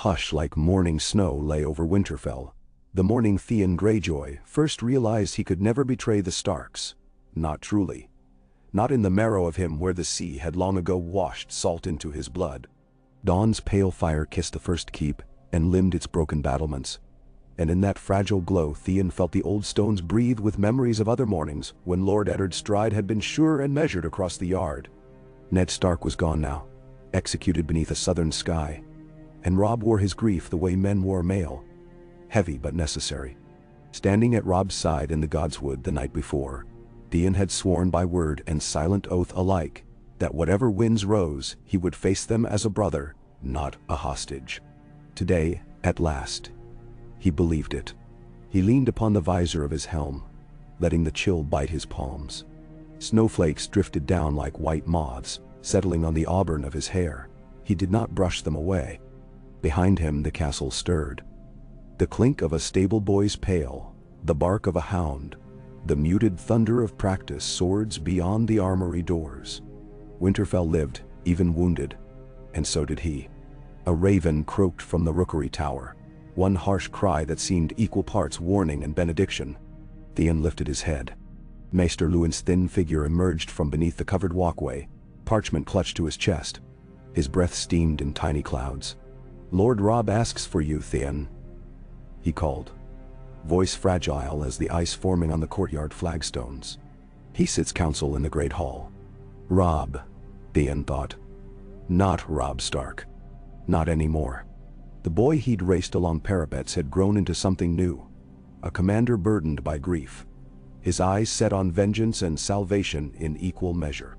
hush like morning snow lay over Winterfell. The morning Theon Greyjoy first realized he could never betray the Starks. Not truly. Not in the marrow of him where the sea had long ago washed salt into his blood. Dawn's pale fire kissed the first keep and limned its broken battlements. And in that fragile glow Theon felt the old stones breathe with memories of other mornings when Lord Eddard's stride had been sure and measured across the yard. Ned Stark was gone now, executed beneath a southern sky. And Robb wore his grief the way men wore mail, heavy but necessary. Standing at Robb's side in the Godswood the night before, Theon had sworn by word and silent oath alike that whatever winds rose, he would face them as a brother, not a hostage. Today, at last, he believed it. He leaned upon the visor of his helm, letting the chill bite his palms. Snowflakes drifted down like white moths, settling on the auburn of his hair. He did not brush them away. Behind him the castle stirred. The clink of a stable boy's pail, the bark of a hound, the muted thunder of practice swords beyond the armory doors. Winterfell lived, even wounded, and so did he. A raven croaked from the rookery tower, one harsh cry that seemed equal parts warning and benediction. Theon lifted his head. Maester Luwin's thin figure emerged from beneath the covered walkway, parchment clutched to his chest. His breath steamed in tiny clouds. "Lord Robb asks for you, Theon," he called, voice fragile as the ice forming on the courtyard flagstones. "He sits council in the great hall." Robb, Theon thought. Not Robb Stark. Not anymore. The boy he'd raced along parapets had grown into something new, a commander burdened by grief, his eyes set on vengeance and salvation in equal measure.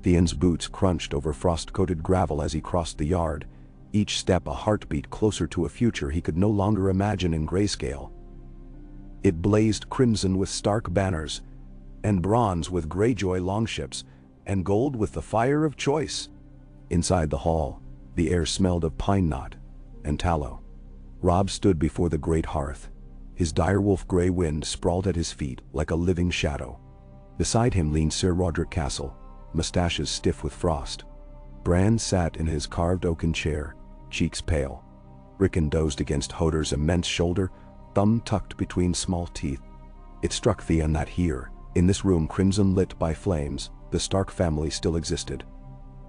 Theon's boots crunched over frost-coated gravel as he crossed the yard, each step a heartbeat closer to a future he could no longer imagine in grayscale. It blazed crimson with Stark banners, and bronze with Greyjoy longships, and gold with the fire of choice. Inside the hall, the air smelled of pine knot and tallow. Robb stood before the great hearth, his direwolf Grey Wind sprawled at his feet like a living shadow. Beside him leaned Sir Rodrik Castle, mustaches stiff with frost. Bran sat in his carved oaken chair, cheeks pale. Rickon dozed against Hodor's immense shoulder, thumb tucked between small teeth. It struck Theon that here, in this room crimson lit by flames, the Stark family still existed.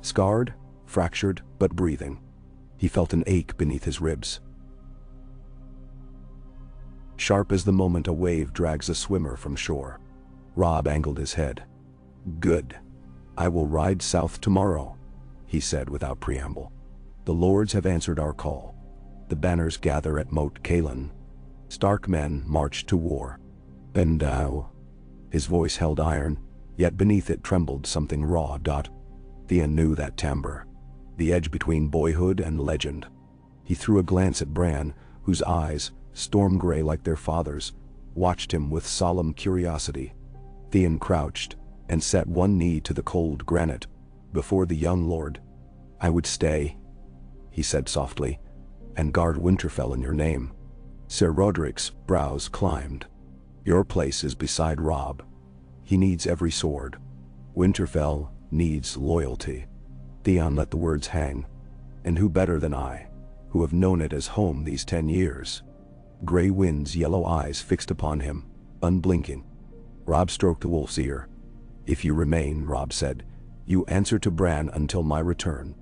Scarred, fractured, but breathing. He felt an ache beneath his ribs. Sharp as the moment a wave drags a swimmer from shore. Robb angled his head. "Good. I will ride south tomorrow," he said without preamble. "The lords have answered our call. The banners gather at Moat Cailin. Stark men march to war. And thou?" His voice held iron, yet beneath it trembled something raw. Theon knew that timbre, the edge between boyhood and legend. He threw a glance at Bran, whose eyes, storm gray like their father's, watched him with solemn curiosity. Theon crouched and set one knee to the cold granite before the young lord. "I would stay," he said softly, "and guard Winterfell in your name." Sir Roderick's brows climbed. "Your place is beside Robb. He needs every sword. Winterfell needs loyalty." Theon let the words hang. "And who better than I, who have known it as home these 10 years? Grey Wind's yellow eyes fixed upon him, unblinking. Robb stroked the wolf's ear. "If you remain," Robb said, "you answer to Bran until my return."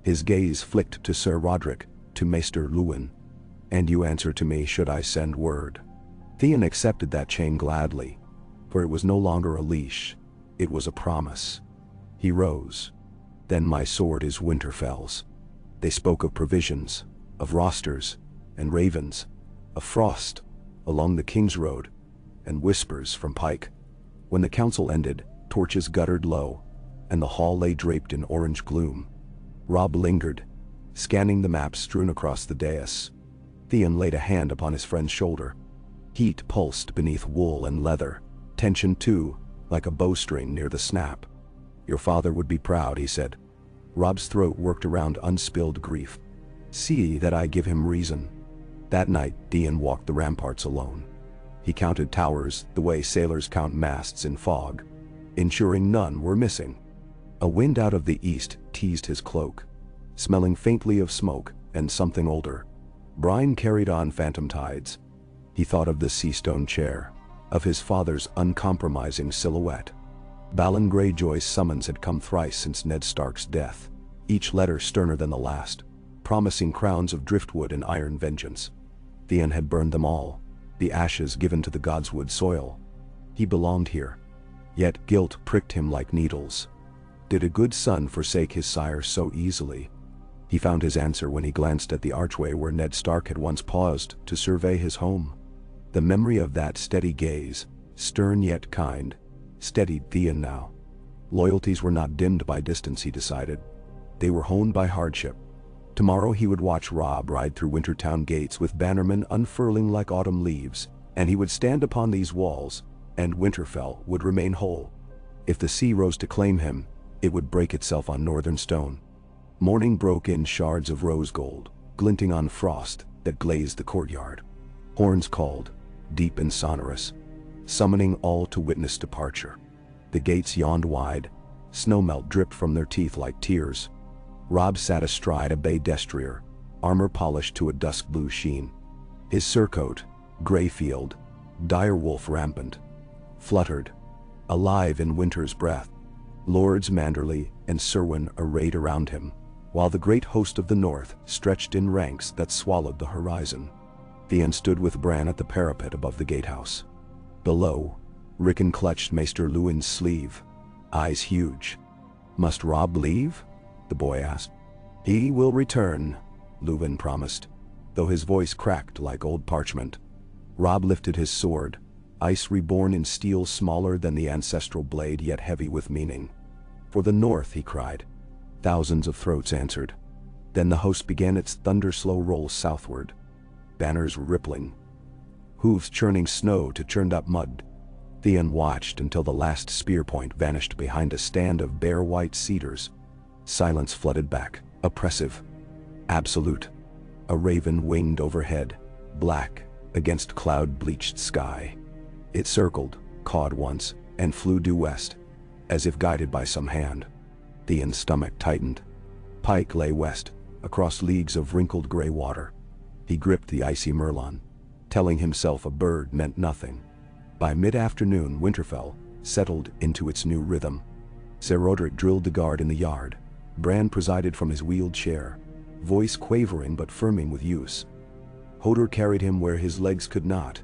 His gaze flicked to Sir Rodrik, to Maester Luwin. "And you answer to me should I send word." Theon accepted that chain gladly, for it was no longer a leash, it was a promise. He rose. "Then my sword is Winterfell's." They spoke of provisions, of rosters, and ravens, of frost along the King's Road, and whispers from Pike. When the council ended, torches guttered low, and the hall lay draped in orange gloom. Robb lingered, scanning the maps strewn across the dais. Theon laid a hand upon his friend's shoulder. Heat pulsed beneath wool and leather, tension too, like a bowstring near the snap. "Your father would be proud," he said. Robb's throat worked around unspilled grief. "See that I give him reason." That night, Theon walked the ramparts alone. He counted towers the way sailors count masts in fog, ensuring none were missing. A wind out of the east teased his cloak, smelling faintly of smoke and something older, Brine carried on phantom tides. He thought of the sea-stone chair, of his father's uncompromising silhouette. Balon Greyjoy's summons had come thrice since Ned Stark's death, each letter sterner than the last, promising crowns of driftwood and iron vengeance. Theon had burned them all, the ashes given to the godswood soil. He belonged here, yet guilt pricked him like needles. Did a good son forsake his sire so easily? He found his answer when he glanced at the archway where Ned Stark had once paused to survey his home. The memory of that steady gaze, stern yet kind, steadied Theon now. Loyalties were not dimmed by distance, he decided. They were honed by hardship. Tomorrow he would watch Robb ride through Wintertown gates with bannermen unfurling like autumn leaves, and he would stand upon these walls, and Winterfell would remain whole. If the sea rose to claim him, it would break itself on northern stone. Morning broke in shards of rose gold, glinting on frost that glazed the courtyard. Horns called, deep and sonorous, summoning all to witness departure. The gates yawned wide, snowmelt dripped from their teeth like tears. Robb sat astride a bay destrier, armor polished to a dusk blue sheen. His surcoat, gray-field, direwolf rampant, fluttered, alive in winter's breath. Lords Manderly and Serwyn arrayed around him, while the great host of the north stretched in ranks that swallowed the horizon. Theon stood with Bran at the parapet above the gatehouse. Below, Rickon clutched Maester Luwin's sleeve, eyes huge. "Must Robb leave?" the boy asked. "He will return," Luwin promised, though his voice cracked like old parchment. Robb lifted his sword, ice reborn in steel smaller than the ancestral blade yet heavy with meaning. "For the north," he cried. Thousands of throats answered. Then the host began its thunder-slow roll southward, banners rippling, hooves churning snow to churned-up mud. Theon watched until the last spear point vanished behind a stand of bare white cedars. Silence flooded back, oppressive, absolute. A raven winged overhead, black against cloud-bleached sky. It circled, cawed once, and flew due west, as if guided by some hand. Theon's stomach tightened. Pike lay west, across leagues of wrinkled gray water. He gripped the icy merlon, telling himself a bird meant nothing. By mid-afternoon, Winterfell settled into its new rhythm. Ser Roderick drilled the guard in the yard. Bran presided from his wheeled chair, voice quavering but firming with use. Hodor carried him where his legs could not,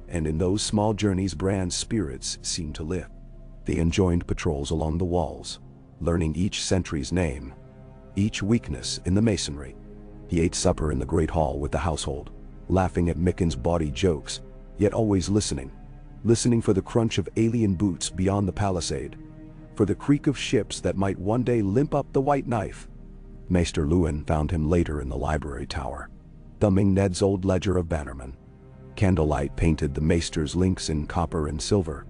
and in those small journeys Bran's spirits seemed to lift. Theon joined patrols along the walls, learning each sentry's name, each weakness in the masonry. He ate supper in the great hall with the household, laughing at Micken's bawdy jokes, yet always listening for the crunch of alien boots beyond the palisade, for the creak of ships that might one day limp up the white knife. Maester Luwin found him later in the library tower, thumbing Ned's old ledger of bannermen. Candlelight painted the maester's links in copper and silver.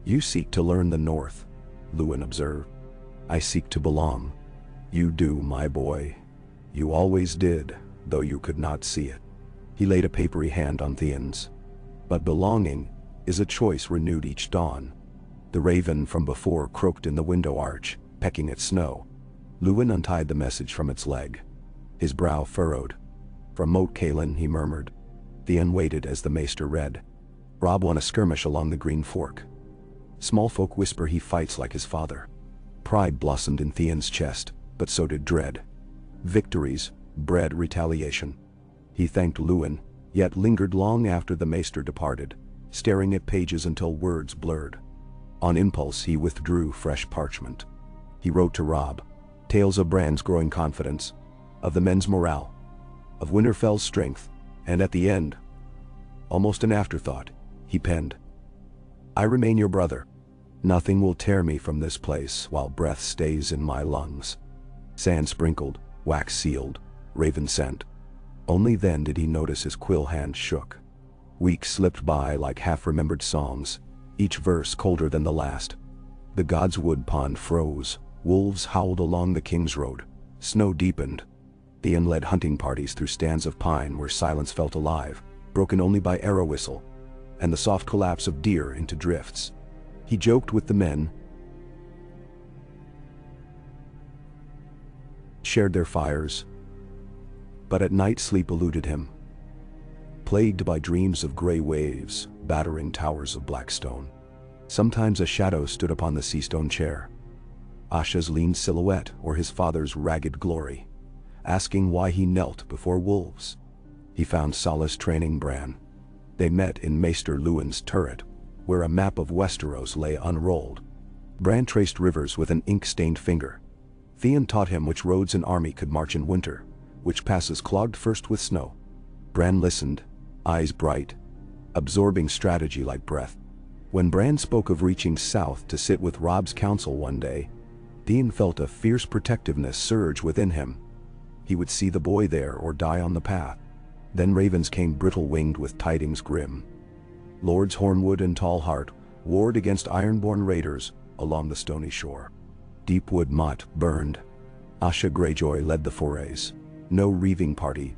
"You seek to learn the north," Luwin observed. "I seek to belong." "You do, my boy. You always did, though you could not see it." He laid a papery hand on Theon's. "But belonging is a choice renewed each dawn." The raven from before croaked in the window arch, pecking at snow. Luwin untied the message from its leg. His brow furrowed. "From Moat Cailin," he murmured. Theon waited as the maester read. "Robb won a skirmish along the Green Fork. Small folk whisper he fights like his father." Pride blossomed in Theon's chest, but so did dread. Victories bred retaliation. He thanked Luwin, yet lingered long after the maester departed, staring at pages until words blurred. On impulse he withdrew fresh parchment. He wrote to Robb, tales of Bran's growing confidence, of the men's morale, of Winterfell's strength, and at the end, almost an afterthought, he penned, "I remain your brother. Nothing will tear me from this place while breath stays in my lungs." Sand sprinkled, wax sealed, raven scent. Only then did he notice his quill hand shook. Weeks slipped by like half-remembered songs, each verse colder than the last. The god's wood pond froze, wolves howled along the King's Road, snow deepened. Theon led hunting parties through stands of pine where silence felt alive, broken only by arrow whistle, and the soft collapse of deer into drifts. He joked with the men, shared their fires, but at night sleep eluded him. plagued by dreams of gray waves, battering towers of black stone. Sometimes a shadow stood upon the sea-stone chair, Asha's lean silhouette or his father's ragged glory, asking why he knelt before wolves. He found solace training Bran. They met in Maester Luwin's turret, where a map of Westeros lay unrolled. Bran traced rivers with an ink-stained finger. Theon taught him which roads an army could march in winter, which passes clogged first with snow. Bran listened, eyes bright, absorbing strategy like breath. When Bran spoke of reaching south to sit with Robb's council one day, Theon felt a fierce protectiveness surge within him. He would see the boy there or die on the path. Then ravens came brittle-winged with tidings grim. Lords Hornwood and Tallheart warred against ironborn raiders along the stony shore. Deepwood Motte burned. Asha Greyjoy led the forays. No reaving party,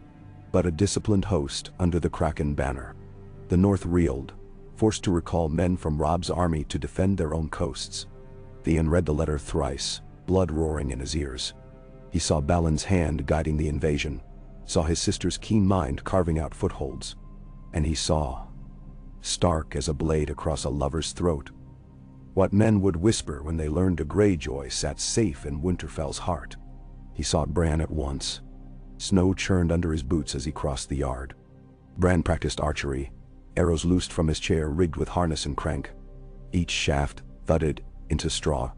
but a disciplined host under the Kraken banner. The North reeled, forced to recall men from Robb's army to defend their own coasts. Theon read the letter thrice, blood roaring in his ears. He saw Balon's hand guiding the invasion, saw his sister's keen mind carving out footholds, and he saw, stark as a blade across a lover's throat, what men would whisper when they learned a Greyjoy sat safe in Winterfell's heart. He sought Bran at once. Snow churned under his boots as he crossed the yard. Bran practiced archery, arrows loosed from his chair rigged with harness and crank. Each shaft thudded into straw.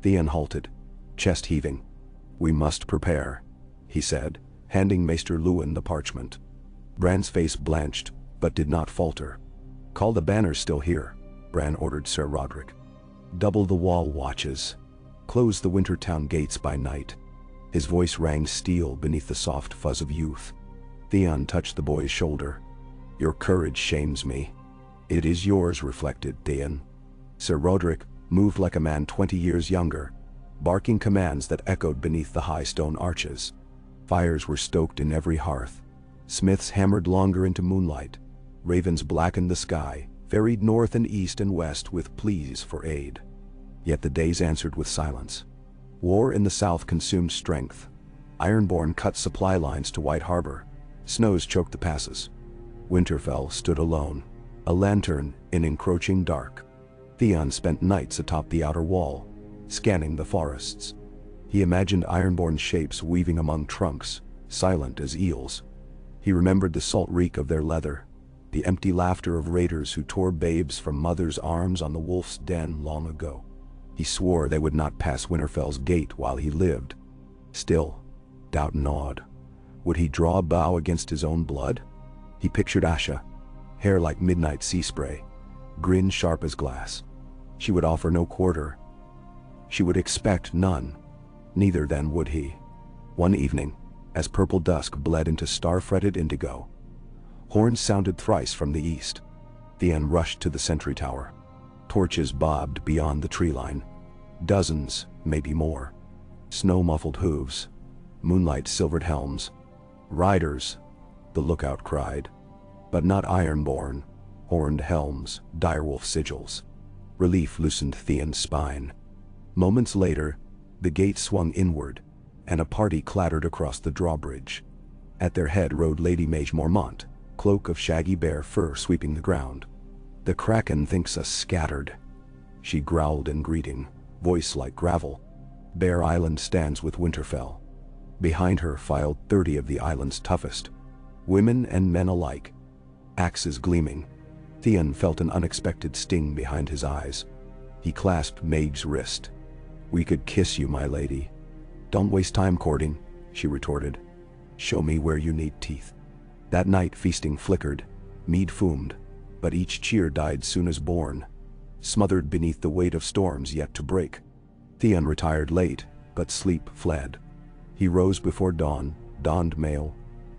Theon halted, chest heaving. "We must prepare," he said, handing Maester Luwin the parchment. Bran's face blanched, but did not falter. "Call the banners still here," Bran ordered Sir Roderick. "Double the wall watches. Close the winter town gates by night." His voice rang steel beneath the soft fuzz of youth. Theon touched the boy's shoulder. "Your courage shames me." "It is yours," reflected Theon. Sir Roderick moved like a man 20 years younger, barking commands that echoed beneath the high stone arches. Fires were stoked in every hearth. Smiths hammered longer into moonlight. Ravens blackened the sky, ferried north and east and west with pleas for aid. Yet the days answered with silence. War in the south consumed strength. Ironborn cut supply lines to White Harbor. Snows choked the passes. Winterfell stood alone, a lantern in encroaching dark. Theon spent nights atop the outer wall, scanning the forests. He imagined ironborn shapes weaving among trunks, silent as eels. He remembered the salt reek of their leather, the empty laughter of raiders who tore babes from mothers' arms on the wolf's den long ago. He swore they would not pass Winterfell's gate while he lived. Still, doubt gnawed. Would he draw a bow against his own blood? He pictured Asha, hair like midnight sea spray, grin sharp as glass. She would offer no quarter. She would expect none. Neither then would he. One evening, as purple dusk bled into star-fretted indigo, horns sounded thrice from the east. Theon rushed to the sentry tower. Torches bobbed beyond the tree line. Dozens, maybe more. Snow-muffled hooves. Moonlight-silvered helms. "Riders," the lookout cried. But not ironborn. Horned helms, direwolf sigils. Relief loosened Theon's spine. Moments later, the gate swung inward, and a party clattered across the drawbridge. At their head rode Lady Mage Mormont, cloak of shaggy bear fur sweeping the ground. "The Kraken thinks us scattered," she growled in greeting, voice like gravel. "Bear Island stands with Winterfell." Behind her filed 30 of the island's toughest, women and men alike, axes gleaming. Theon felt an unexpected sting behind his eyes. He clasped Mage's wrist. "We could kiss you, my lady." "Don't waste time courting," she retorted. "Show me where you need teeth." That night feasting flickered, mead fumed, but each cheer died soon as born, smothered beneath the weight of storms yet to break. Theon retired late, but sleep fled. He rose before dawn, donned mail,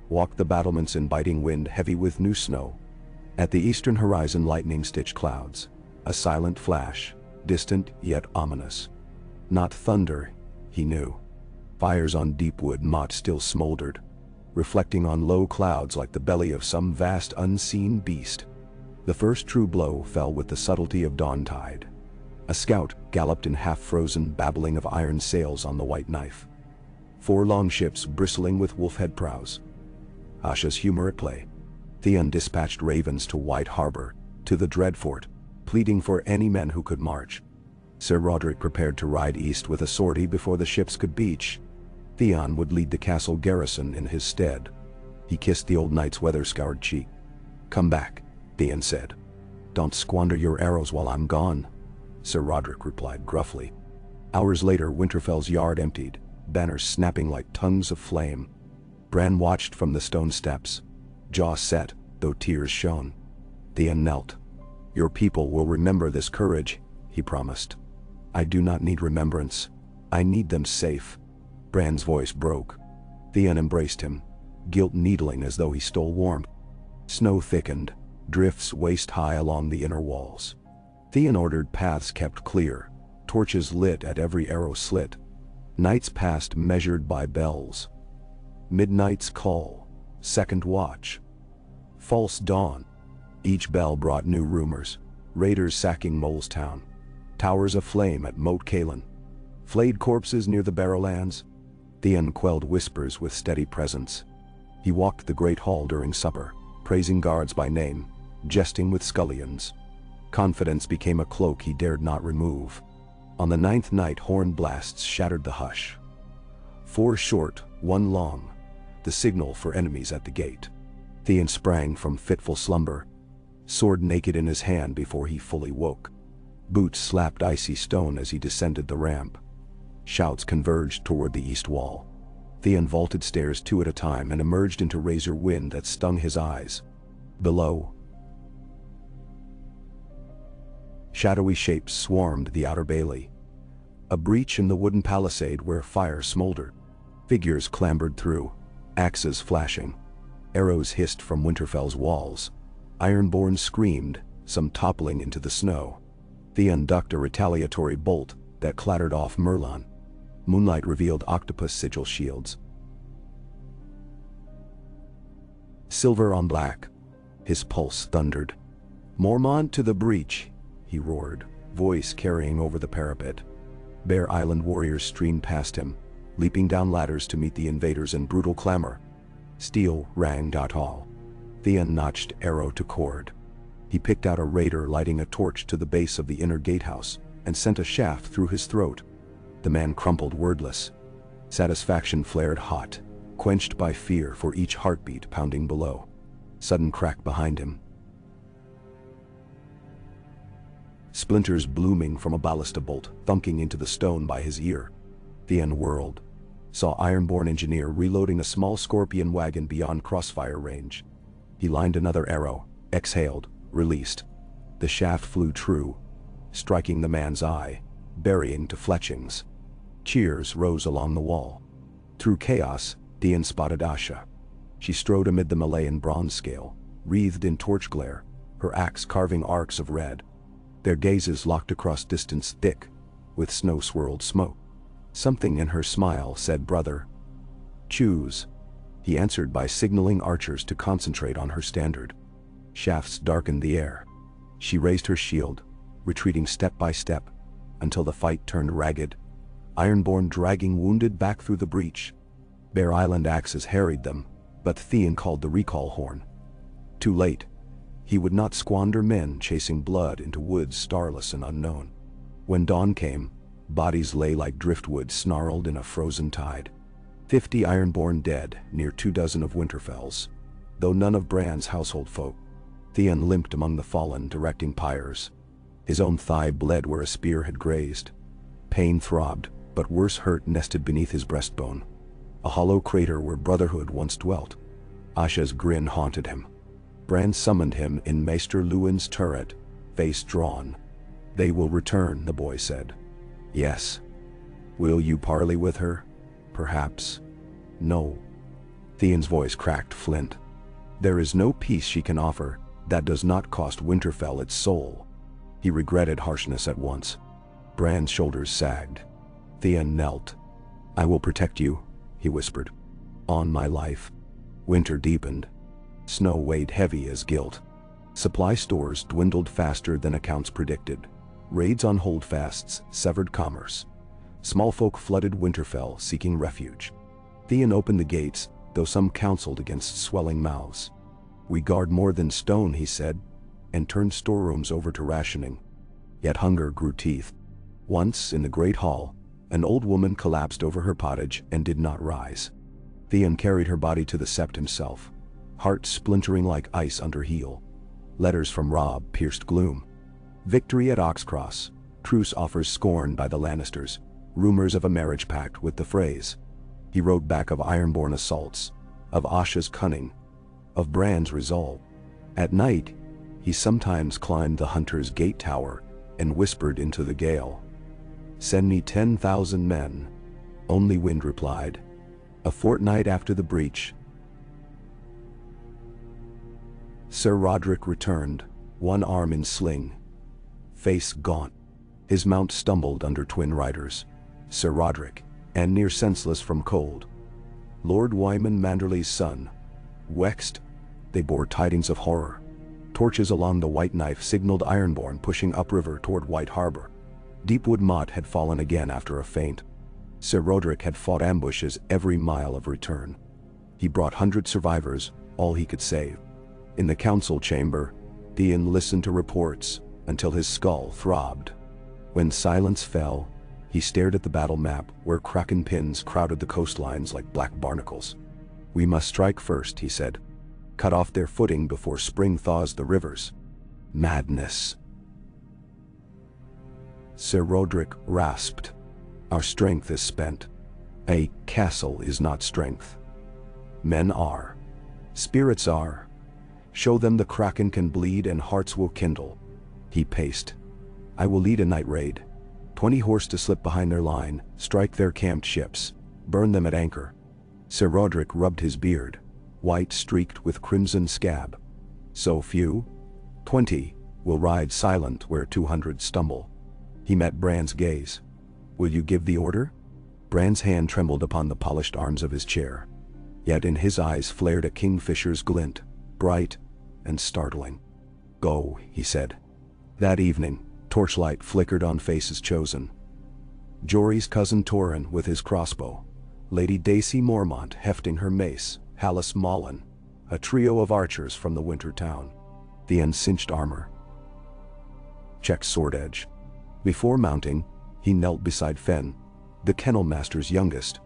walked the battlements in biting wind heavy with new snow. At the eastern horizon lightning-stitched clouds, a silent flash, distant yet ominous. Not thunder, he knew. Fires on Deepwood Motte still smoldered, reflecting on low clouds like the belly of some vast unseen beast. The first true blow fell with the subtlety of dawntide. A scout galloped in half-frozen babbling of iron sails on the white knife. 4 long ships bristling with wolf-head prows. Asha's humor at play. Theon dispatched ravens to White Harbor, to the Dreadfort, pleading for any men who could march. Sir Roderick prepared to ride east with a sortie before the ships could beach. Theon would lead the castle garrison in his stead. He kissed the old knight's weather-scoured cheek. "Come back," Theon said. "Don't squander your arrows while I'm gone," Sir Roderick replied gruffly. Hours later, Winterfell's yard emptied, banners snapping like tongues of flame. Bran watched from the stone steps, jaw set, though tears shone. Theon knelt. "Your people will remember this courage," he promised. "I do not need remembrance. I need them safe." Bran's voice broke. Theon embraced him, guilt needling as though he stole warmth. Snow thickened, drifts waist-high along the inner walls. Theon ordered paths kept clear, torches lit at every arrow slit. Nights passed measured by bells. Midnight's call, second watch, false dawn. Each bell brought new rumors: raiders sacking Molestown, towers aflame at Moat Cailin, flayed corpses near the Barrowlands. Theon quelled whispers with steady presence. He walked the great hall during supper, praising guards by name, jesting with scullions. Confidence became a cloak he dared not remove. On the 9th night, horn blasts shattered the hush. 4 short, 1 long, the signal for enemies at the gate. Theon sprang from fitful slumber, sword naked in his hand before he fully woke. Boots slapped icy stone as he descended the ramp. Shouts converged toward the east wall. Theon vaulted stairs 2 at a time and emerged into razor wind that stung his eyes. Below, shadowy shapes swarmed the outer bailey. A breach in the wooden palisade where fire smoldered. Figures clambered through, axes flashing. Arrows hissed from Winterfell's walls. Ironborn screamed, some toppling into the snow. Theon ducked a retaliatory bolt that clattered off Merlon. Moonlight revealed octopus sigil shields. Silver on black. His pulse thundered. "Mormont to the breach," he roared, voice carrying over the parapet. Bear Island warriors streamed past him, leaping down ladders to meet the invaders in brutal clamor. Steel rang out all. Theon notched arrow to cord. He picked out a raider lighting a torch to the base of the inner gatehouse and sent a shaft through his throat. The man crumpled wordless. Satisfaction flared hot, quenched by fear for each heartbeat pounding below. Sudden crack behind him. Splinters blooming from a ballista bolt thunking into the stone by his ear. Theon whirled, saw Ironborn engineer reloading a small scorpion wagon beyond crossfire range. He lined another arrow, exhaled, released. The shaft flew true, striking the man's eye, burying to fletchings. Cheers rose along the wall. Through chaos, Theon spotted Asha. She strode amid the Malayan bronze scale, wreathed in torch glare, her axe carving arcs of red. Their gazes locked across distance thick, with snow-swirled smoke. Something in her smile said, "Brother, choose." He answered by signaling archers to concentrate on her standard. Shafts darkened the air. She raised her shield, retreating step by step, until the fight turned ragged. Ironborn dragging wounded back through the breach. Bear Island axes harried them, but Theon called the recall horn. Too late. He would not squander men chasing blood into woods starless and unknown. When dawn came, bodies lay like driftwood snarled in a frozen tide. 50 Ironborn dead, near 24 of Winterfell's, though none of Bran's household folk. Theon limped among the fallen, directing pyres. His own thigh bled where a spear had grazed. Pain throbbed, but worse hurt nested beneath his breastbone. A hollow crater where brotherhood once dwelt. Asha's grin haunted him. Bran summoned him in Maester Luwin's turret, face drawn. "They will return," the boy said. "Yes." "Will you parley with her?" "Perhaps." "No." Theon's voice cracked flint. "There is no peace she can offer that does not cost Winterfell its soul." He regretted harshness at once. Bran's shoulders sagged. Theon knelt. "I will protect you," he whispered. "On my life." Winter deepened. Snow weighed heavy as guilt. Supply stores dwindled faster than accounts predicted. Raids on holdfasts severed commerce. Small folk flooded Winterfell seeking refuge. Theon opened the gates, though some counseled against swelling mouths. "We guard more than stone," he said, and turned storerooms over to rationing. Yet hunger grew teeth. Once, in the great hall, an old woman collapsed over her pottage and did not rise. Theon carried her body to the sept himself, heart splintering like ice under heel. Letters from Robb pierced gloom. Victory at Oxcross, truce offers scorned by the Lannisters, rumors of a marriage pact with the Freys. He wrote back of Ironborn assaults, of Asha's cunning, of Bran's resolve. At night, he sometimes climbed the Hunter's Gate Tower and whispered into the gale, "Send me 10,000 men." Only wind replied. A fortnight after the breach, Sir Roderick returned, one arm in sling, face gaunt. His mount stumbled under twin riders, Sir Roderick, and near senseless from cold. Lord Wyman Manderley's son. Wexed, they bore tidings of horror. Torches along the White Knife signaled Ironborn pushing upriver toward White Harbor. Deepwood Mott had fallen again after a feint. Sir Roderick had fought ambushes every mile of return. He brought 100 survivors, all he could save. In the council chamber, Theon listened to reports until his skull throbbed. When silence fell, he stared at the battle map where kraken pins crowded the coastlines like black barnacles. "We must strike first," he said. "Cut off their footing before spring thaws the rivers." Madness. Sir Roderick rasped. "Our strength is spent. A castle is not strength. Men are. Spirits are. Show them the kraken can bleed and hearts will kindle." He paced. "I will lead a night raid. 20 horse to slip behind their line, strike their camped ships, burn them at anchor." Sir Roderick rubbed his beard, white streaked with crimson scab. "So few? 20 will ride silent where 200 stumble." He met Bran's gaze. "Will you give the order?" Bran's hand trembled upon the polished arms of his chair. Yet in his eyes flared a kingfisher's glint, bright and startling. "Go," he said. That evening, torchlight flickered on faces chosen. Jory's cousin Torrin with his crossbow, Lady Dacey Mormont hefting her mace, Hallis Mollin, a trio of archers from the winter town. The uncinched armor checked sword edge. Before mounting, he knelt beside Fen, the kennel master's youngest,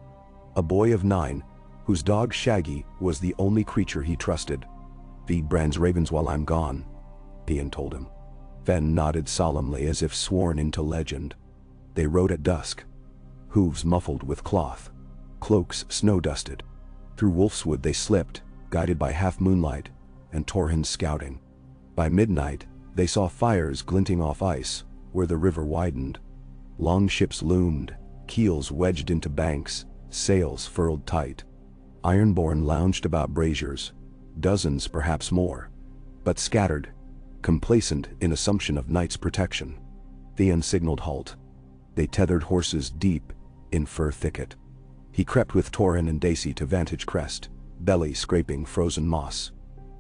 a boy of 9, whose dog Shaggy was the only creature he trusted. "Feed Bran's ravens while I'm gone," Theon told him. Fen nodded solemnly as if sworn into legend. They rode at dusk, hooves muffled with cloth, cloaks snow-dusted. Through Wolfswood they slipped, guided by half-moonlight and Torhin scouting. By midnight, they saw fires glinting off ice, where the river widened. Long ships loomed, keels wedged into banks, sails furled tight. Ironborn lounged about braziers, dozens perhaps more, but scattered, complacent in assumption of night's protection. Theon signaled halt. They tethered horses deep in fir thicket. He crept with Torrin and Dacey to vantage crest, belly scraping frozen moss.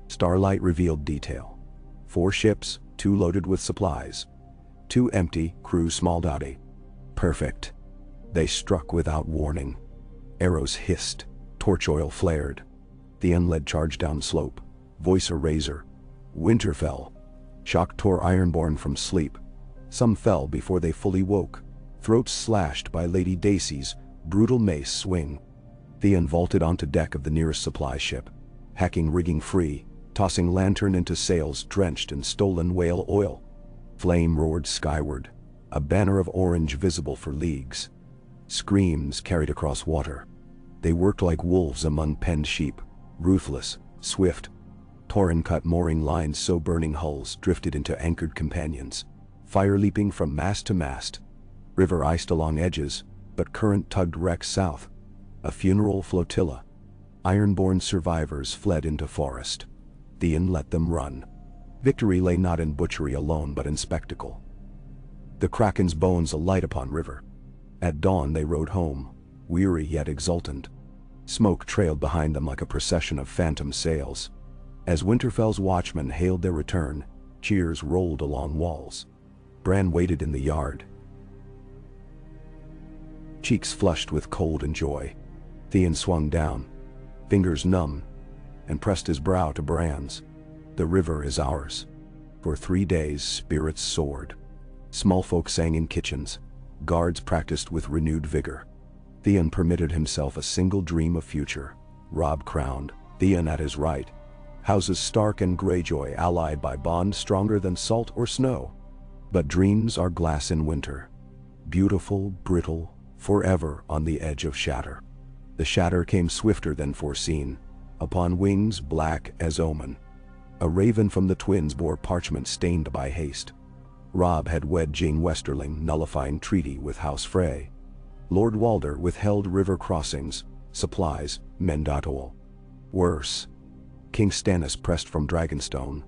Starlight revealed detail. 4 ships, 2 loaded with supplies. 2 empty, crew small dotty. Perfect. They struck without warning. Arrows hissed, torch oil flared. Theon led charge down slope, voice a razor. Winterfell. Shock tore Ironborn from sleep. Some fell before they fully woke, throats slashed by Lady Dacey's brutal mace swing. Theon vaulted onto deck of the nearest supply ship, hacking rigging free, tossing lantern into sails drenched in stolen whale oil. Flame roared skyward, a banner of orange visible for leagues. Screams carried across water. They worked like wolves among penned sheep, ruthless, swift. Torrin cut mooring lines so burning hulls drifted into anchored companions, fire leaping from mast to mast. River iced along edges, but current tugged wrecks south. A funeral flotilla. Ironborn survivors fled into forest. Theon let them run. Victory lay not in butchery alone but in spectacle. The kraken's bones alight upon river. At dawn they rode home, weary yet exultant. Smoke trailed behind them like a procession of phantom sails. As Winterfell's watchmen hailed their return, cheers rolled along walls. Bran waited in the yard, cheeks flushed with cold and joy. Theon swung down, fingers numb, and pressed his brow to Bran's. The river is ours. For 3 days spirits soared. Small folk sang in kitchens. Guards practiced with renewed vigor. Theon permitted himself a single dream of future. Robb crowned, Theon at his right. Houses Stark and Greyjoy allied by bond stronger than salt or snow. But dreams are glass in winter. Beautiful, brittle, forever on the edge of shatter. The shatter came swifter than foreseen, upon wings black as omen. A raven from the twins bore parchment stained by haste. Robb had wed Jane Westerling, nullifying treaty with House Frey. Lord Walder withheld river crossings, supplies, men.ol. Worse, King Stannis pressed from Dragonstone.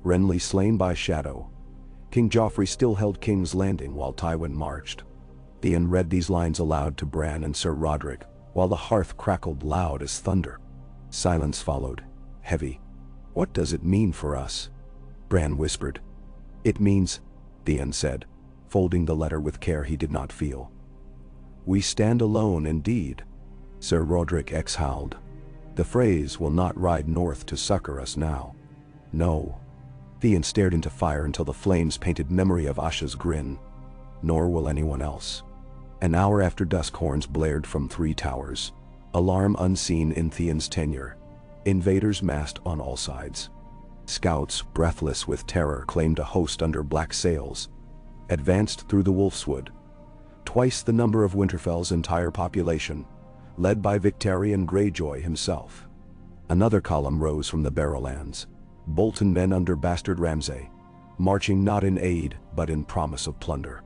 Renly slain by Shadow. King Joffrey still held King's Landing while Tywin marched. Theon read these lines aloud to Bran and Sir Roderick, while the hearth crackled loud as thunder. Silence followed, heavy. "What does it mean for us?" Bran whispered. "It means," Theon said, folding the letter with care he did not feel. "We stand alone indeed." Sir Roderick exhaled. "The Freys will not ride north to succor us now." "No." Theon stared into fire until the flames painted memory of Asha's grin. "Nor will anyone else." An hour after dusk horns blared from 3 towers. Alarm unseen in Theon's tenure. Invaders massed on all sides. Scouts, breathless with terror, claimed a host under black sails. Advanced through the Wolfswood. Twice the number of Winterfell's entire population, led by Victarion Greyjoy himself. Another column rose from the Barrowlands. Bolton men under Bastard Ramsay, marching not in aid but in promise of plunder.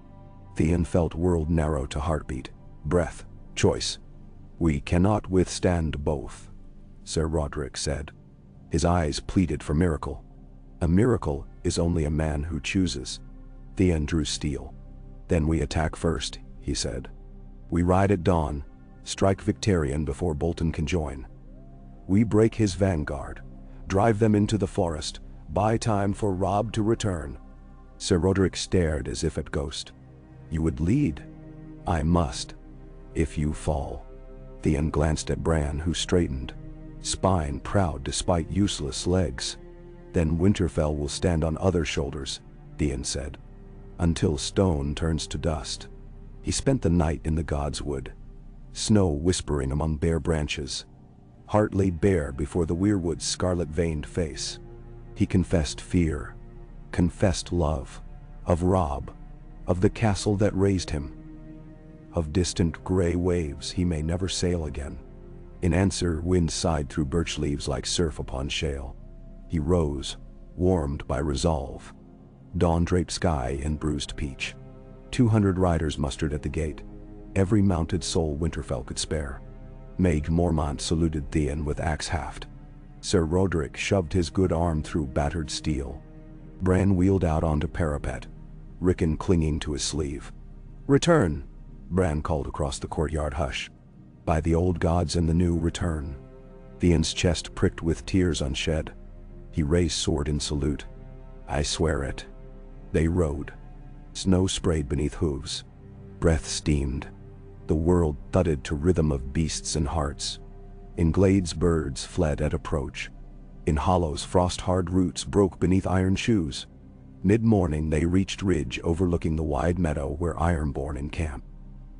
Theon felt world narrow to heartbeat, breath, choice. "We cannot withstand both," Sir Roderick said. His eyes pleaded for miracle. "A miracle is only a man who chooses." Theon drew steel. "Then we attack first," he said. "We ride at dawn, strike Victarion before Bolton can join. We break his vanguard, drive them into the forest, buy time for Robb to return." Sir Roderick stared as if at ghost. "You would lead?" "I must. If you fall." Theon glanced at Bran, who straightened, spine proud despite useless legs. "Then Winterfell will stand on other shoulders," Theon said, "until stone turns to dust." He spent the night in the God's Wood, snow whispering among bare branches. Heart laid bare before the weirwood's scarlet-veined face. He confessed fear, confessed love, of Robb, of the castle that raised him, of distant gray waves he may never sail again. In answer, wind sighed through birch leaves like surf upon shale. He rose, warmed by resolve. Dawn-draped sky in bruised peach. 200 riders mustered at the gate, every mounted soul Winterfell could spare. Maeg Mormont saluted Theon with axe haft. Sir Roderick shoved his good arm through battered steel. Bran wheeled out onto parapet, Rickon clinging to his sleeve. "Return," Bran called across the courtyard hush. "By the old gods and the new, return." Theon's chest pricked with tears unshed. He raised sword in salute. "I swear it." They rode. Snow sprayed beneath hooves. Breath steamed. The world thudded to rhythm of beasts and hearts. In glades birds fled at approach. In hollows frost-hard roots broke beneath iron shoes. Mid-morning they reached ridge overlooking the wide meadow where Ironborn encamped.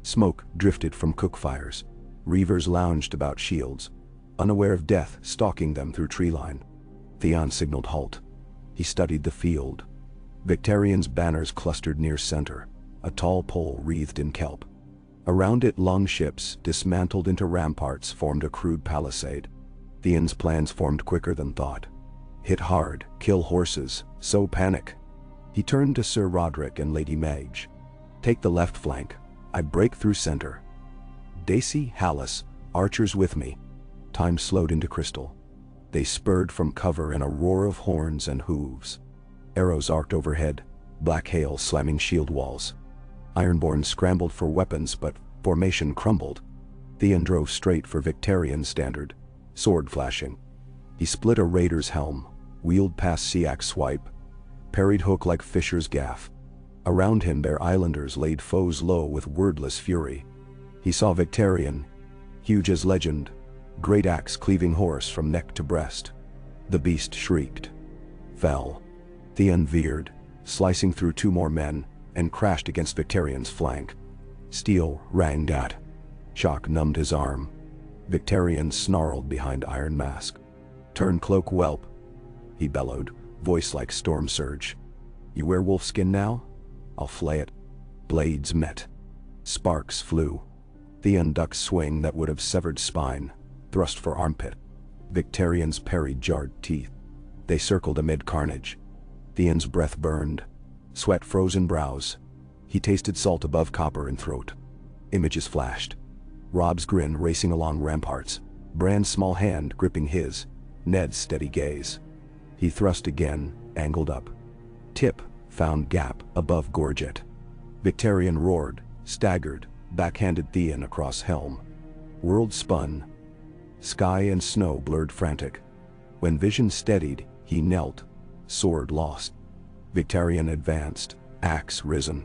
Smoke drifted from cook fires. Reavers lounged about shields, unaware of death stalking them through tree-line. Theon signaled halt. He studied the field. Victarion's banners clustered near center, a tall pole wreathed in kelp. Around it long ships, dismantled into ramparts, formed a crude palisade. Theon's plans formed quicker than thought. Hit hard, kill horses, sow panic. He turned to Sir Roderick and Lady Maege. "Take the left flank. I break through center. Dacey, Hallis, archers with me." Time slowed into crystal. They spurred from cover in a roar of horns and hooves. Arrows arced overhead, black hail slamming shield walls. Ironborn scrambled for weapons, but formation crumbled. Theon drove straight for Victarion's standard, sword flashing. He split a raider's helm, wheeled past Siak's swipe, parried hook like Fisher's gaff. Around him their islanders laid foes low with wordless fury. He saw Victarion, huge as legend, great axe cleaving horse from neck to breast. The beast shrieked. fell. Theon veered, slicing through two more men, and crashed against Victarion's flank. Steel rang out. Shock numbed his arm. Victarion snarled behind iron mask. "Turn cloak, whelp," he bellowed, voice like storm surge. "You wear wolfskin now? I'll flay it." Blades met. Sparks flew. Theon ducked swing that would have severed spine, thrust for armpit. Victarion's parry jarred teeth. They circled amid carnage. Theon's breath burned. Sweat froze in brows. He tasted salt above copper in throat. Images flashed. Robb's grin racing along ramparts, Bran's small hand gripping his, Ned's steady gaze. He thrust again, angled up. Tip found gap above gorget. Victarion roared, staggered, backhanded Theon across helm. World spun. Sky and snow blurred frantic. When vision steadied, he knelt, sword lost. Victarion advanced, axe risen.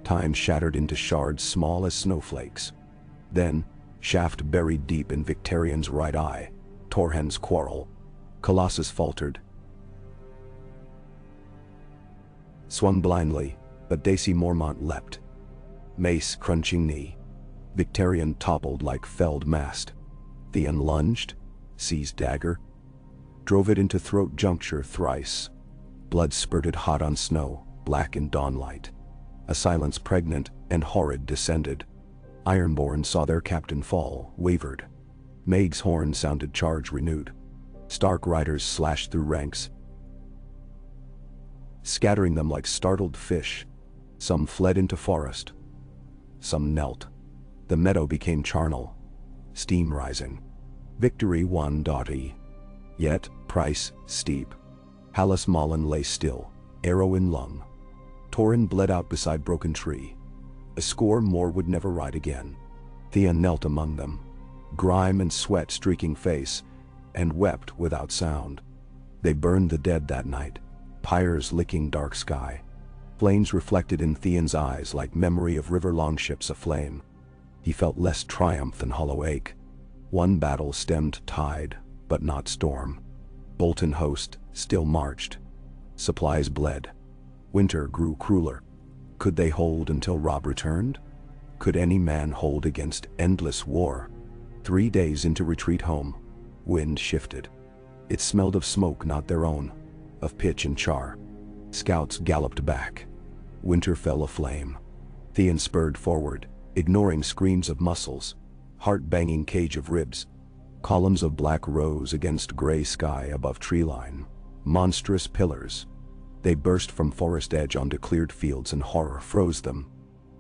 Time shattered into shards small as snowflakes. Then, shaft buried deep in Victarion's right eye. Torhen's quarrel. Colossus faltered. Swung blindly, but Daisy Mormont leapt. Mace crunching knee. Victarion toppled like felled mast. Theon lunged, seized dagger. Drove it into throat juncture thrice. Blood spurted hot on snow, black in dawnlight. A silence pregnant and horrid descended. Ironborn saw their captain fall, wavered. Maeg's horn sounded charge renewed. Stark riders slashed through ranks, scattering them like startled fish. Some fled into forest. Some knelt. The meadow became charnel, steam rising. Victory won Doughty. Yet, price steep. Hallis Malin lay still, arrow in lung. Torrin bled out beside broken tree. A score more would never ride again. Theon knelt among them, grime and sweat streaking face, and wept without sound. They burned the dead that night, pyres licking dark sky. Flames reflected in Theon's eyes like memory of river longships aflame. He felt less triumph than hollow ache. One battle stemmed tide, but not storm. Bolton host still marched. Supplies bled. Winter grew crueler. Could they hold until Robb returned? Could any man hold against endless war? 3 days into retreat home, wind shifted. It smelled of smoke not their own, of pitch and char. Scouts galloped back. Winterfell aflame. Theon spurred forward, ignoring screams of muscles, heart-banging cage of ribs. Columns of black rose against gray sky above treeline. Monstrous pillars. They burst from forest edge onto cleared fields and horror froze them.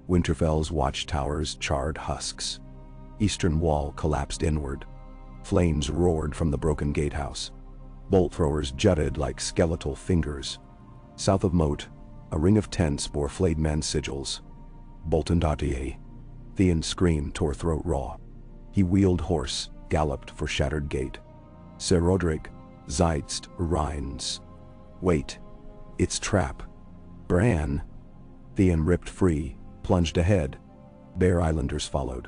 Winterfell's watchtowers charred husks. Eastern wall collapsed inward. Flames roared from the broken gatehouse. Bolt throwers jutted like skeletal fingers. South of Moat, a ring of tents bore flayed men's sigils. Bolton Dautier. Theon's scream tore throat raw. He wheeled horse, galloped for shattered gate. Ser Roderick, Zeitzt, Rhines. Wait. It's trap. Bran. Theon ripped free, plunged ahead. Bear Islanders followed.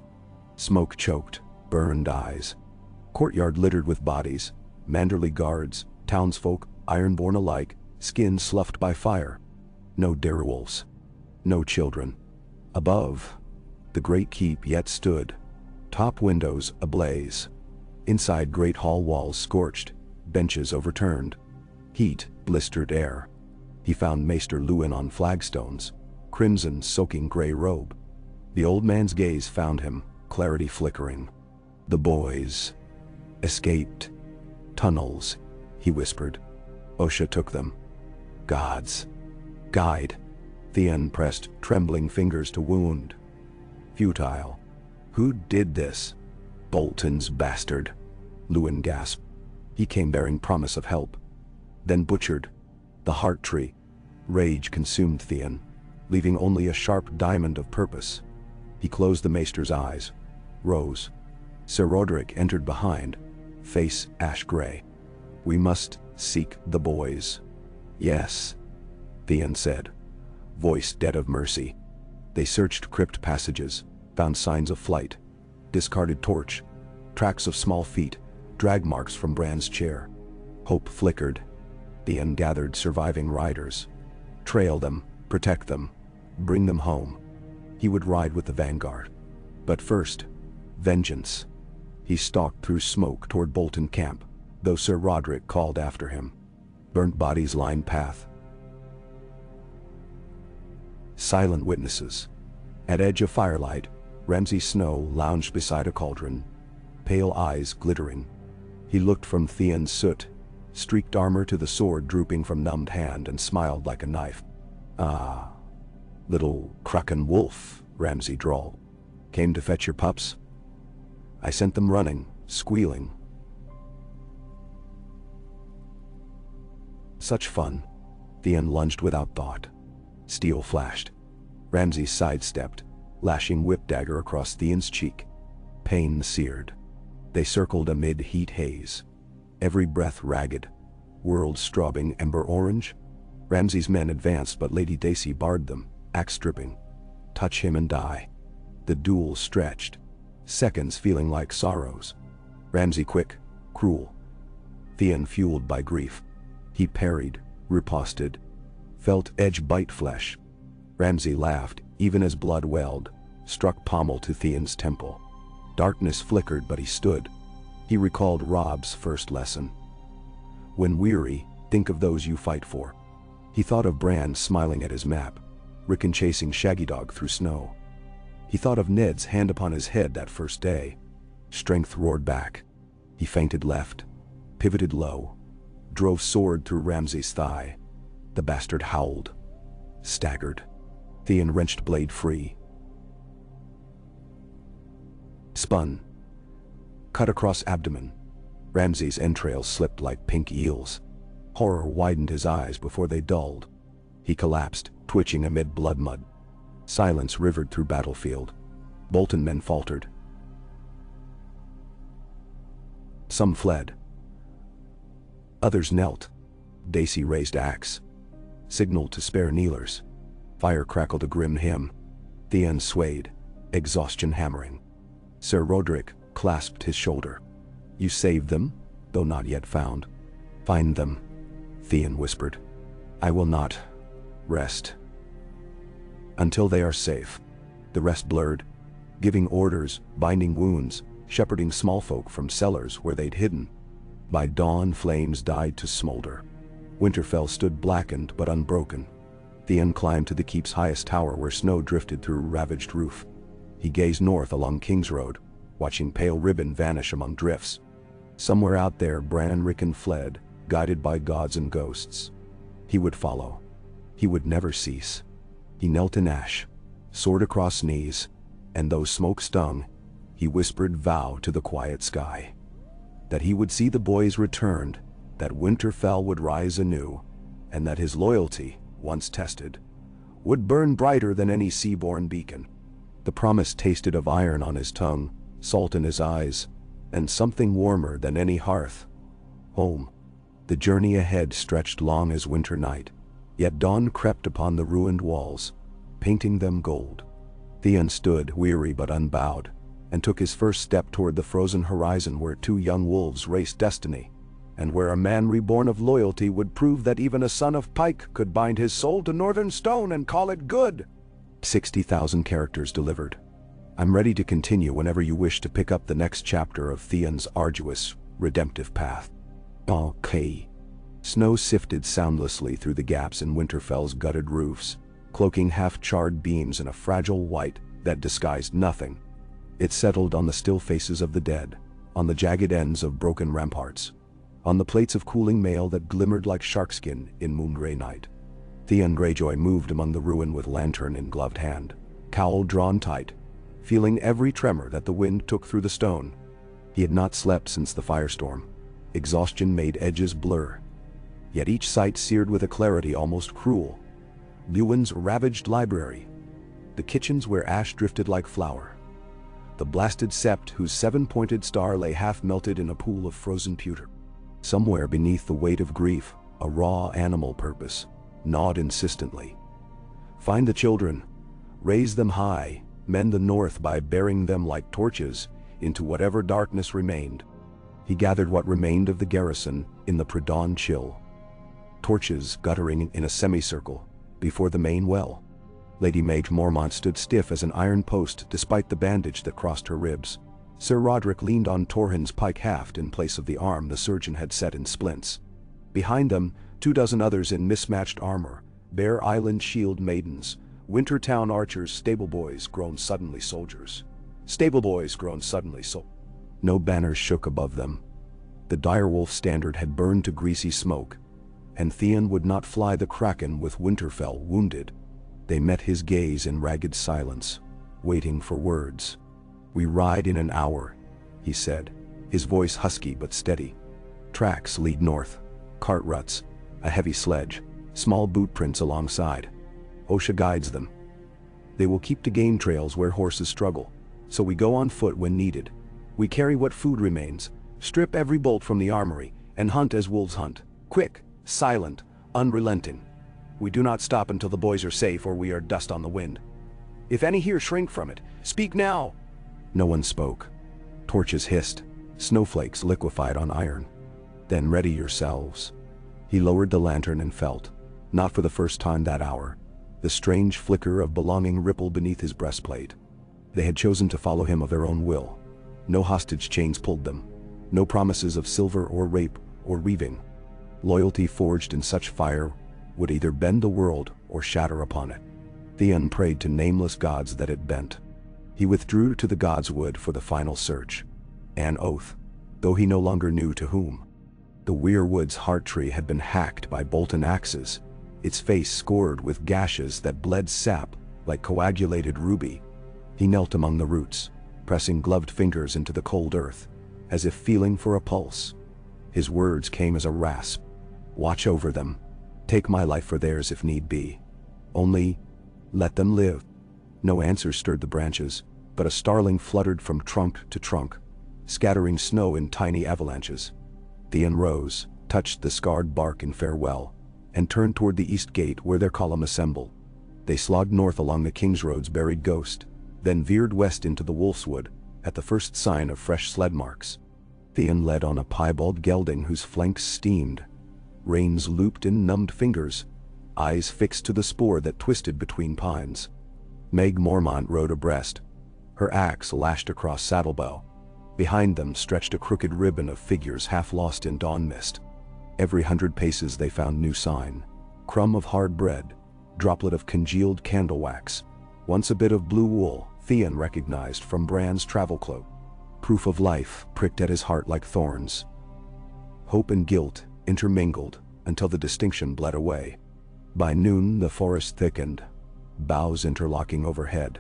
Smoke choked, burned eyes. Courtyard littered with bodies. Manderly guards, townsfolk, ironborn alike, skin sloughed by fire. No direwolves. No children. Above, the great keep yet stood. Top windows ablaze. Inside great hall walls scorched, benches overturned. Heat blistered air. He found Maester Luwin on flagstones, crimson soaking gray robe. The old man's gaze found him, clarity flickering. The boys escaped. Tunnels, he whispered. Osha took them. Gods. Guide. Theon pressed trembling fingers to wound. Futile. Who did this? Bolton's bastard. Luwin gasped. He came bearing promise of help. Then butchered. The heart tree. Rage consumed Theon, leaving only a sharp diamond of purpose. He closed the maester's eyes, rose. Ser Roderick entered behind, face ash gray. We must seek the boys. Yes, Theon said, voice dead of mercy. They searched crypt passages, found signs of flight, discarded torch, tracks of small feet, drag marks from Bran's chair. Hope flickered. Theon gathered surviving riders. Trail them, protect them, bring them home. He would ride with the vanguard. But first, vengeance. He stalked through smoke toward Bolton camp, though Sir Roderick called after him. Burnt bodies lined path. Silent witnesses. At edge of firelight, Ramsay Snow lounged beside a cauldron, pale eyes glittering. He looked from Theon's soot, streaked armor to the sword drooping from numbed hand, and smiled like a knife. "Ah, little Kraken wolf," Ramsay drawled. "Came to fetch your pups? I sent them running, squealing." Such fun. Theon lunged without thought. Steel flashed. Ramsay sidestepped, lashing whip dagger across Theon's cheek. Pain seared. They circled amid heat haze. Every breath ragged. World straubing ember orange. Ramsay's men advanced, but Lady Dacey barred them, axe stripping. Touch him and die. The duel stretched. Seconds feeling like sorrows. Ramsay quick, cruel. Theon fueled by grief. He parried, riposted, felt edge bite flesh. Ramsay laughed, even as blood welled, struck pommel to Theon's temple. Darkness flickered, but he stood. He recalled Robb's first lesson. When weary, think of those you fight for. He thought of Bran smiling at his map, Rickon chasing Shaggy Dog through snow. He thought of Ned's hand upon his head that first day. Strength roared back. He feinted left, pivoted low, drove sword through Ramsay's thigh. The bastard howled, staggered. Theon wrenched blade free. Spun. Cut across abdomen. Ramsay's entrails slipped like pink eels. Horror widened his eyes before they dulled. He collapsed, twitching amid blood mud. Silence rivered through battlefield. Bolton men faltered. Some fled. Others knelt. Dacey raised axe. Signaled to spare kneelers. Fire crackled a grim hymn. Theon swayed, exhaustion hammering. Sir Roderick clasped his shoulder. "You saved them, though not yet found. Find them," Theon whispered. "I will not rest until they are safe." The rest blurred, giving orders, binding wounds, shepherding small folk from cellars where they'd hidden. By dawn, flames died to smolder. Winterfell stood blackened but unbroken. Theon climbed to the keep's highest tower where snow drifted through ravaged roof. He gazed north along King's Road, watching pale ribbon vanish among drifts. Somewhere out there, Bran Rickon fled, guided by gods and ghosts. He would follow. He would never cease. He knelt in ash, sword across knees, and though smoke stung, he whispered vow to the quiet sky. That he would see the boys returned, that Winterfell would rise anew, and that his loyalty, once tested, would burn brighter than any sea-born beacon. The promise tasted of iron on his tongue, salt in his eyes, and something warmer than any hearth. Home. The journey ahead stretched long as winter night, yet dawn crept upon the ruined walls, painting them gold. Theon stood, weary but unbowed, and took his first step toward the frozen horizon where two young wolves raced destiny, and where a man reborn of loyalty would prove that even a son of Pike could bind his soul to northern stone and call it good. 60,000 characters delivered. I'm ready to continue whenever you wish to pick up the next chapter of Theon's arduous, redemptive path. Okay. Snow sifted soundlessly through the gaps in Winterfell's gutted roofs, cloaking half-charred beams in a fragile white that disguised nothing. It settled on the still faces of the dead, on the jagged ends of broken ramparts, on the plates of cooling mail that glimmered like sharkskin in moon-gray night. Theon Greyjoy moved among the ruin with lantern in gloved hand, cowl drawn tight, feeling every tremor that the wind took through the stone. He had not slept since the firestorm. Exhaustion made edges blur. Yet each sight seared with a clarity almost cruel. Lewin's ravaged library, the kitchens where ash drifted like flour, the blasted sept whose seven-pointed star lay half-melted in a pool of frozen pewter. Somewhere beneath the weight of grief, a raw animal purpose gnawed insistently. Find the children, raise them high, mend the north by bearing them like torches into whatever darkness remained. He gathered what remained of the garrison in the pre-dawn chill. torches guttering in a semicircle, before the main well. Lady Mage Mormont stood stiff as an iron post despite the bandage that crossed her ribs. Sir Roderick leaned on Torhin's pike haft in place of the arm the surgeon had set in splints. Behind them, 24 others in mismatched armor, Bear Island shield maidens, Wintertown archers, stableboys grown suddenly soldiers. Stableboys grown suddenly No banners shook above them. The direwolf standard had burned to greasy smoke, and Theon would not fly the Kraken with Winterfell wounded. They met his gaze in ragged silence, waiting for words. "We ride in an hour," he said, his voice husky but steady. "Tracks lead north, cart ruts, a heavy sledge, small boot prints alongside. OSHA guides them. They will keep to game trails where horses struggle, so we go on foot when needed. We carry what food remains, strip every bolt from the armory, and hunt as wolves hunt, quick, silent, unrelenting. We do not stop until the boys are safe or we are dust on the wind. If any here shrink from it, speak now." No one spoke. Torches hissed, snowflakes liquefied on iron. "Then ready yourselves." He lowered the lantern and felt, not for the first time that hour, the strange flicker of belonging ripple beneath his breastplate. They had chosen to follow him of their own will. No hostage chains pulled them, no promises of silver or rape or weaving. Loyalty forged in such fire would either bend the world or shatter upon it. Theon prayed to nameless gods that it bent. He withdrew to the gods' wood for the final search. An oath, though he no longer knew to whom. The Weirwood's heart tree had been hacked by Bolton axes, its face scored with gashes that bled sap like coagulated ruby. He knelt among the roots, pressing gloved fingers into the cold earth, as if feeling for a pulse. His words came as a rasp. "Watch over them. Take my life for theirs if need be. Only, let them live." No answer stirred the branches, but a starling fluttered from trunk to trunk, scattering snow in tiny avalanches. Theon rose, touched the scarred bark in farewell, and turned toward the east gate where their column assembled. They slogged north along the King's Road's buried ghost, then veered west into the Wolfswood, at the first sign of fresh sled marks. Theon led on a piebald gelding whose flanks steamed, reins looped in numbed fingers, eyes fixed to the spoor that twisted between pines. Meg Mormont rode abreast, her axe lashed across saddlebow. Behind them stretched a crooked ribbon of figures half lost in dawn mist. Every 100 paces they found new sign. Crumb of hard bread, droplet of congealed candle wax. Once a bit of blue wool, Theon recognized from Bran's travel cloak. Proof of life pricked at his heart like thorns. Hope and guilt intermingled until the distinction bled away. By noon the forest thickened, boughs interlocking overhead,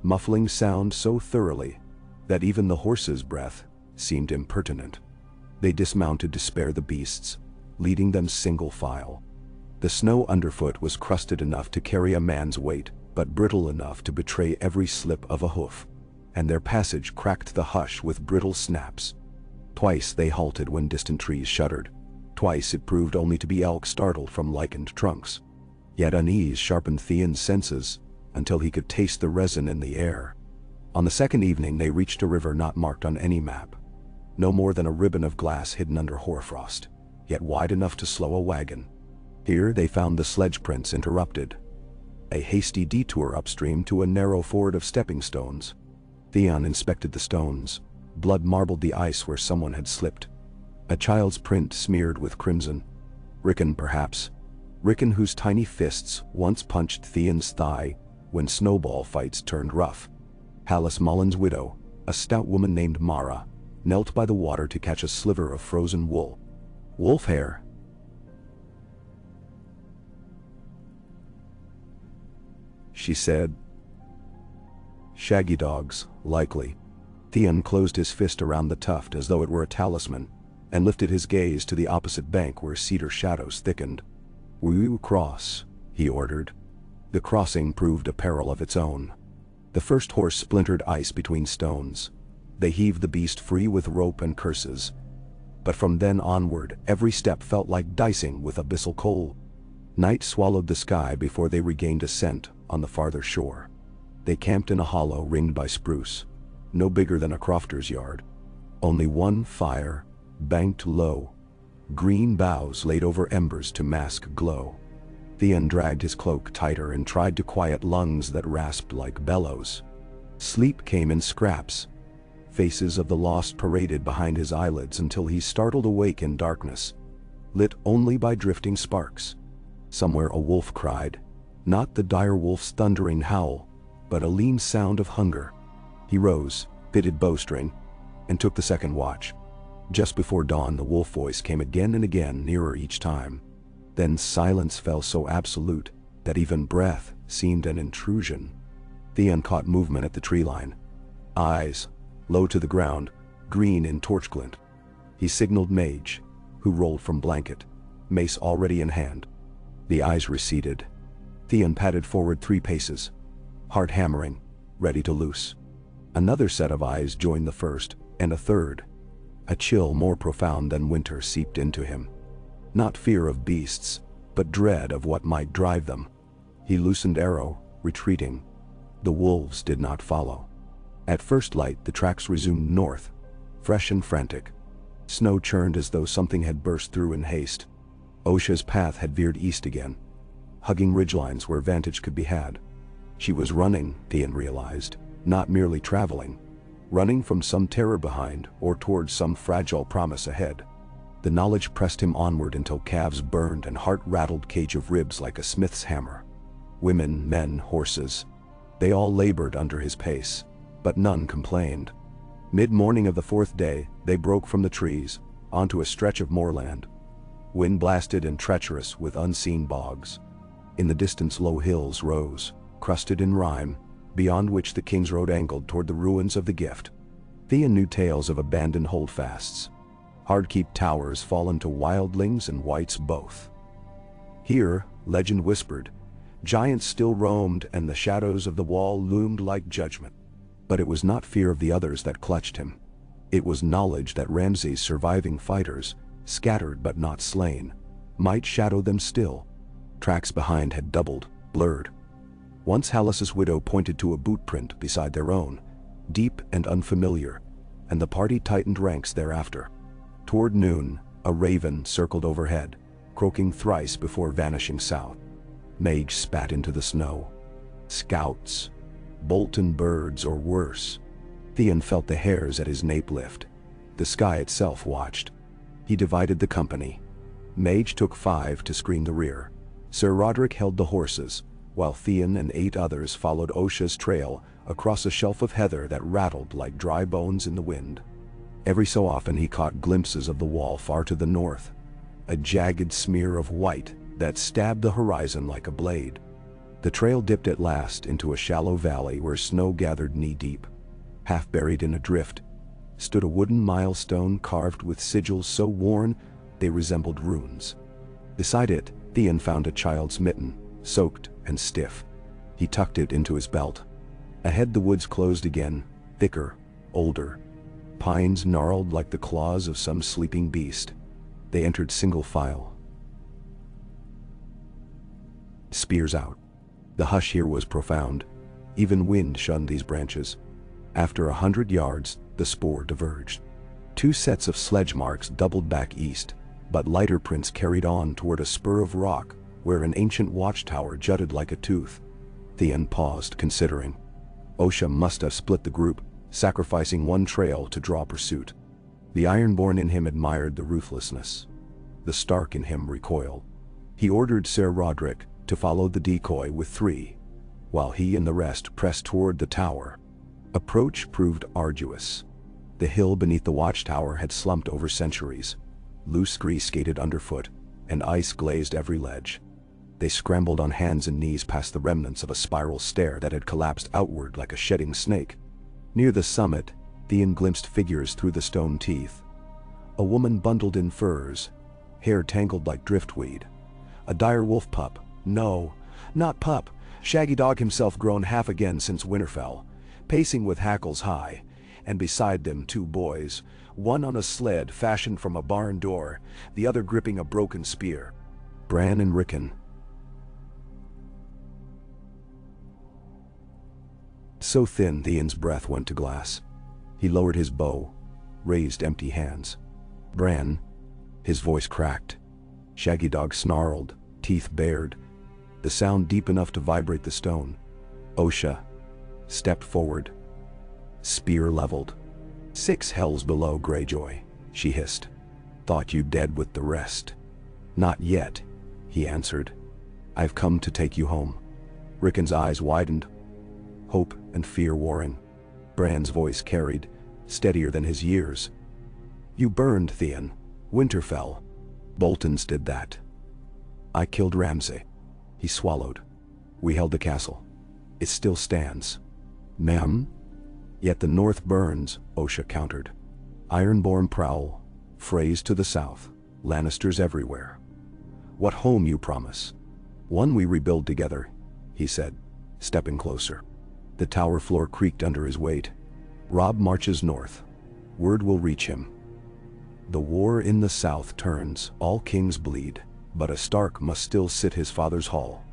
muffling sound so thoroughly that even the horse's breath seemed impertinent. They dismounted to spare the beasts, leading them single file. The snow underfoot was crusted enough to carry a man's weight, but brittle enough to betray every slip of a hoof, and their passage cracked the hush with brittle snaps. Twice they halted when distant trees shuddered. Twice it proved only to be elk startled from lichened trunks. Yet unease sharpened Theon's senses until he could taste the resin in the air. On the second evening they reached a river not marked on any map. No more than a ribbon of glass hidden under hoarfrost, yet wide enough to slow a wagon. Here they found the sledge prints interrupted. A hasty detour upstream to a narrow ford of stepping stones. Theon inspected the stones. Blood marbled the ice where someone had slipped. A child's print smeared with crimson. Rickon, perhaps. Rickon, whose tiny fists once punched Theon's thigh when snowball fights turned rough. Hallis Mullen's widow, a stout woman named Mara, knelt by the water to catch a sliver of frozen wool. "Wolf hair," she said. "Shaggy dogs, likely." Theon closed his fist around the tuft as though it were a talisman, and lifted his gaze to the opposite bank where cedar shadows thickened. "We cross," he ordered. The crossing proved a peril of its own. The first horse splintered ice between stones. They heaved the beast free with rope and curses. But from then onward, every step felt like dicing with abyssal coal. Night swallowed the sky before they regained a scent on the farther shore. They camped in a hollow ringed by spruce, no bigger than a crofter's yard. Only one fire, banked low, green boughs laid over embers to mask glow. Theon dragged his cloak tighter and tried to quiet lungs that rasped like bellows. Sleep came in scraps. Faces of the lost paraded behind his eyelids until he startled awake in darkness, lit only by drifting sparks. Somewhere a wolf cried, not the dire wolf's thundering howl, but a lean sound of hunger. He rose, fitted bowstring, and took the second watch. Just before dawn, the wolf voice came again and again, nearer each time. Then silence fell so absolute that even breath seemed an intrusion. Theon caught movement at the tree line. Eyes, low to the ground, green in torch glint. He signaled Mage, who rolled from blanket, mace already in hand. The eyes receded. Theon padded forward 3 paces, heart hammering, ready to loose. Another set of eyes joined the first, and a third. A chill more profound than winter seeped into him. Not fear of beasts, but dread of what might drive them. He loosened arrow, retreating. The wolves did not follow. At first light, the tracks resumed north, fresh and frantic. Snow churned as though something had burst through in haste. Osha's path had veered east again, hugging ridgelines where vantage could be had. She was running, Theon realized, not merely traveling. Running from some terror behind or towards some fragile promise ahead. The knowledge pressed him onward until calves burned and heart rattled cage of ribs like a smith's hammer. Women, men, horses, they all labored under his pace, but none complained. Mid-morning of the 4th day, they broke from the trees, onto a stretch of moorland. Wind blasted and treacherous with unseen bogs. In the distance low hills rose, crusted in rime, beyond which the King's Road angled toward the ruins of the Gift. Theon knew tales of abandoned holdfasts. Hardkeep towers fallen to wildlings and wights both. Here, legend whispered, giants still roamed and the shadows of the wall loomed like judgment. But it was not fear of the others that clutched him. It was knowledge that Ramsay's surviving fighters, scattered but not slain, might shadow them still. Tracks behind had doubled, blurred. Once Hallis's widow pointed to a boot print beside their own, deep and unfamiliar, and the party tightened ranks thereafter. Toward noon, a raven circled overhead, croaking thrice before vanishing south. Mage spat into the snow. Scouts, Bolton birds or worse. Theon felt the hairs at his nape lift. The sky itself watched. He divided the company. Mage took 5 to screen the rear. Sir Roderick held the horses, while Theon and 8 others followed Osha's trail across a shelf of heather that rattled like dry bones in the wind. Every so often he caught glimpses of the wall far to the north, a jagged smear of white that stabbed the horizon like a blade. The trail dipped at last into a shallow valley where snow gathered knee-deep. Half buried in a drift, stood a wooden milestone carved with sigils so worn they resembled runes. Beside it, Theon found a child's mitten, soaked and stiff. He tucked it into his belt. Ahead the woods closed again, thicker, older. Pines gnarled like the claws of some sleeping beast. They entered single file, spears out. The hush here was profound. Even wind shunned these branches. After 100 yards, the spoor diverged. 2 sets of sledge marks doubled back east, but lighter prints carried on toward a spur of rock where an ancient watchtower jutted like a tooth. Theon paused, considering. Osha must have split the group, sacrificing one trail to draw pursuit. The Ironborn in him admired the ruthlessness. The Stark in him recoiled. He ordered Sir Roderick to follow the decoy with 3, while he and the rest pressed toward the tower. Approach proved arduous. The hill beneath the watchtower had slumped over centuries. Loose grease skated underfoot, and ice glazed every ledge. They scrambled on hands and knees past the remnants of a spiral stair that had collapsed outward like a shedding snake. Near the summit, Theon glimpsed figures through the stone teeth. A woman bundled in furs, hair tangled like driftweed. A dire wolf pup. No, not pup. Shaggy dog himself grown half again since Winterfell, pacing with hackles high, and beside them 2 boys, one on a sled fashioned from a barn door, the other gripping a broken spear. Bran and Rickon. So thin Theon's breath went to glass. He lowered his bow, raised empty hands. Bran, His voice cracked. Shaggy Dog snarled, teeth bared, the sound deep enough to vibrate the stone. Osha stepped forward, spear leveled. 6 hells below, Greyjoy, she hissed. Thought you dead with the rest. Not yet, he answered. I've come to take you home. Rickon's eyes widened, hope and fear warring. Bran's voice carried, steadier than his years. You burned Theon, Winterfell. Boltons did that. I killed Ramsay. He swallowed. We held the castle. It still stands. Ma'am? Yet the north burns, Osha countered. Ironborn prowl, Freys to the south, Lannisters everywhere. What home you promise? One we rebuild together, he said, stepping closer. The tower floor creaked under his weight. Robb marches north. Word will reach him. The war in the south turns, all kings bleed, but a Stark must still sit his father's hall.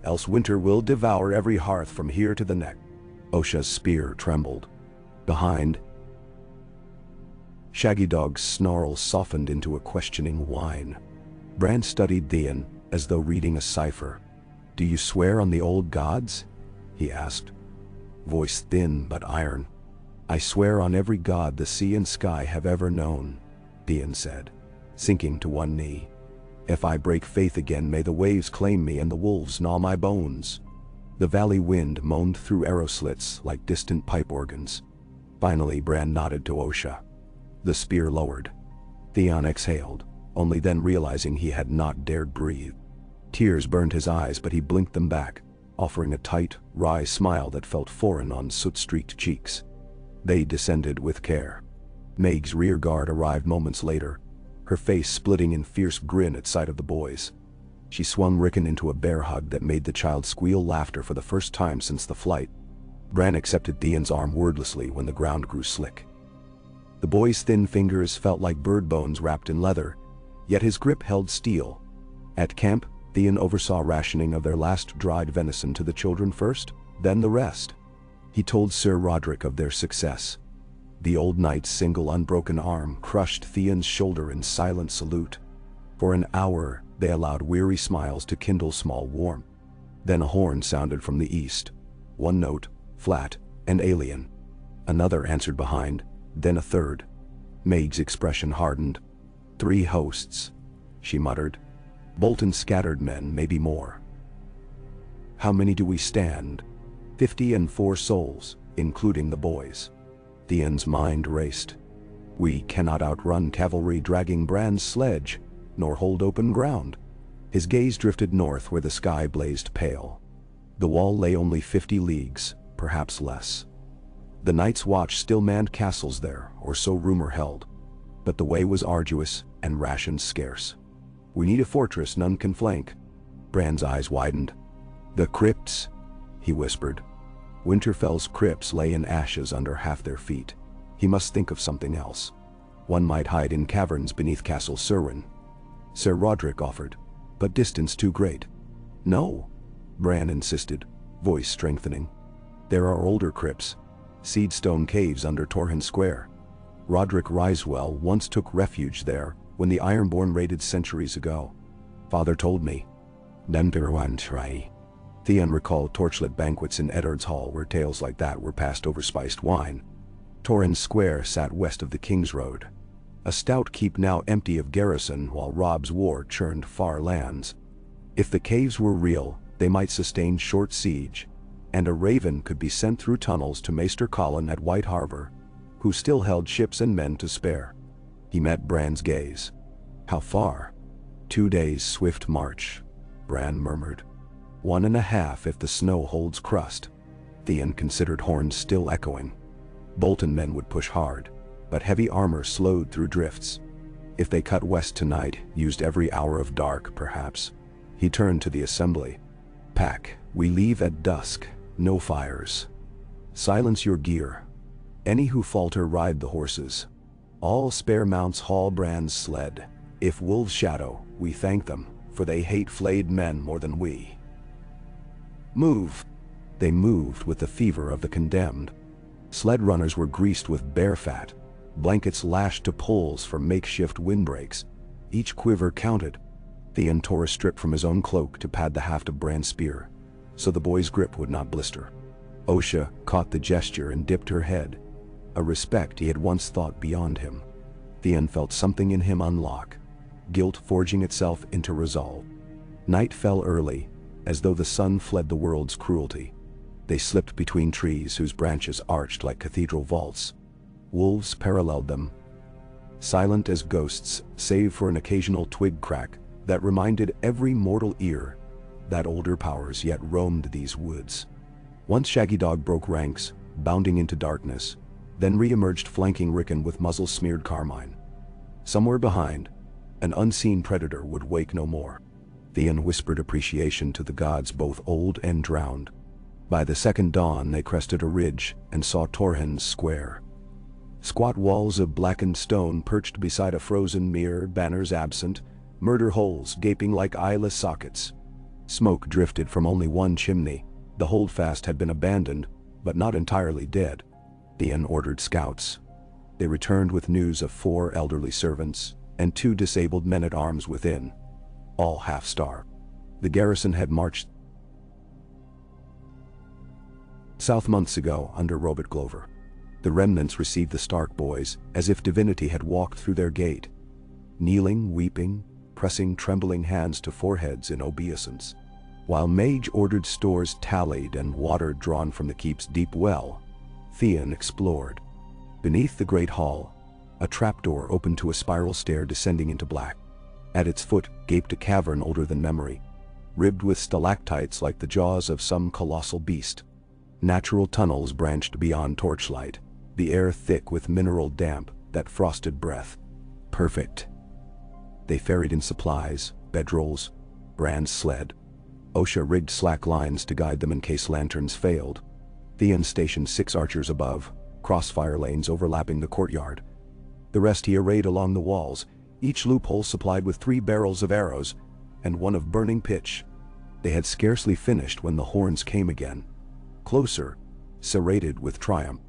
Else winter will devour every hearth from here to the neck. Osha's spear trembled. Behind, Shaggy Dog's snarl softened into a questioning whine. Bran studied Theon, as though reading a cipher. Do you swear on the old gods? He asked. Voice thin but iron. I swear on every god the sea and sky have ever known, Theon said, sinking to one knee. If I break faith again, may the waves claim me and the wolves gnaw my bones. The valley wind moaned through arrow slits like distant pipe organs. Finally, Bran nodded to Osha. The spear lowered. Theon exhaled, only then realizing he had not dared breathe. Tears burned his eyes, but he blinked them back, offering a tight, wry smile that felt foreign on soot-streaked cheeks. They descended with care. Meg's rear guard arrived moments later, her face splitting in fierce grin at sight of the boys. She swung Rickon into a bear hug that made the child squeal laughter for the first time since the flight. Bran accepted Theon's arm wordlessly when the ground grew slick. The boy's thin fingers felt like bird bones wrapped in leather, yet his grip held steel. At camp, Theon oversaw rationing of their last dried venison to the children first, then the rest. He told Sir Roderick of their success. The old knight's single unbroken arm crushed Theon's shoulder in silent salute. For an hour, they allowed weary smiles to kindle small warmth. Then a horn sounded from the east. One note, flat and alien. Another answered behind, then a third. Meg's expression hardened. 3 hosts, she muttered. Bolton's scattered men, maybe more. How many do we stand? 54 souls, including the boys. Theon's mind raced. We cannot outrun cavalry dragging Bran's sledge, nor hold open ground. His gaze drifted north where the sky blazed pale. The wall lay only 50 leagues, perhaps less. The Night's Watch still manned castles there, or so rumor held. But the way was arduous and rations scarce. We need a fortress none can flank. Bran's eyes widened. The crypts, he whispered. Winterfell's crypts lay in ashes under half their feet. He must think of something else. One might hide in caverns beneath Castle Serwyn. Sir Roderick offered, but distance too great. No, Bran insisted, voice strengthening. There are older crypts, seedstone caves under Torrhen Square. Roderick Risewell once took refuge there when the Ironborn raided centuries ago. Father told me. Theon recalled torchlit banquets in Eddard's Hall where tales like that were passed over spiced wine. Torrhen Square sat west of the King's Road. A stout keep now empty of garrison while Robb's war churned far lands. If the caves were real, they might sustain short siege, and a raven could be sent through tunnels to Maester Colin at White Harbor, who still held ships and men to spare. He met Bran's gaze. How far? 2 days' swift march, Bran murmured. 1.5 if the snow holds crust. Theon considered horns still echoing. Bolton men would push hard, but heavy armor slowed through drifts. If they cut west tonight, used every hour of dark, perhaps. He turned to the assembly. Pack, we leave at dusk, no fires. Silence your gear. Any who falter ride the horses. All spare mounts haul Bran's sled. If wolves shadow, we thank them, for they hate flayed men more than we. Move. They moved with the fever of the condemned. Sled runners were greased with bear fat, blankets lashed to poles for makeshift windbreaks. Each quiver counted. Theon tore a strip from his own cloak to pad the haft of Bran's spear, so the boy's grip would not blister. Osha caught the gesture and dipped her head, a respect he had once thought beyond him. Theon felt something in him unlock, guilt forging itself into resolve. Night fell early, as though the sun fled the world's cruelty. They slipped between trees whose branches arched like cathedral vaults. Wolves paralleled them, silent as ghosts save for an occasional twig crack that reminded every mortal ear that older powers yet roamed these woods. Once Shaggy Dog broke ranks, bounding into darkness, then re-emerged flanking Rickon with muzzle smeared carmine. Somewhere behind, an unseen predator would wake no more. Theon whispered appreciation to the gods both old and drowned. By the second dawn they crested a ridge and saw Torhen's square. Squat walls of blackened stone perched beside a frozen mere, banners absent, murder holes gaping like eyeless sockets. Smoke drifted from only one chimney. The holdfast had been abandoned, but not entirely dead. Theon ordered scouts. They returned with news of 4 elderly servants and 2 disabled men-at-arms within, all half-starved. The garrison had marched south months ago under Robert Glover. The remnants received the Stark boys as if divinity had walked through their gate, kneeling, weeping, pressing trembling hands to foreheads in obeisance. While Mage ordered stores tallied and water drawn from the keep's deep well, Theon explored. Beneath the great hall, a trapdoor opened to a spiral stair descending into black. At its foot gaped a cavern older than memory, ribbed with stalactites like the jaws of some colossal beast. Natural tunnels branched beyond torchlight, the air thick with mineral damp that frosted breath. Perfect. They ferried in supplies, bedrolls, Bran's sled. Osha rigged slack lines to guide them in case lanterns failed. Theon stationed 6 archers above, crossfire lanes overlapping the courtyard. The rest he arrayed along the walls, each loophole supplied with 3 barrels of arrows and 1 of burning pitch. They had scarcely finished when the horns came again. Closer, serrated with triumph.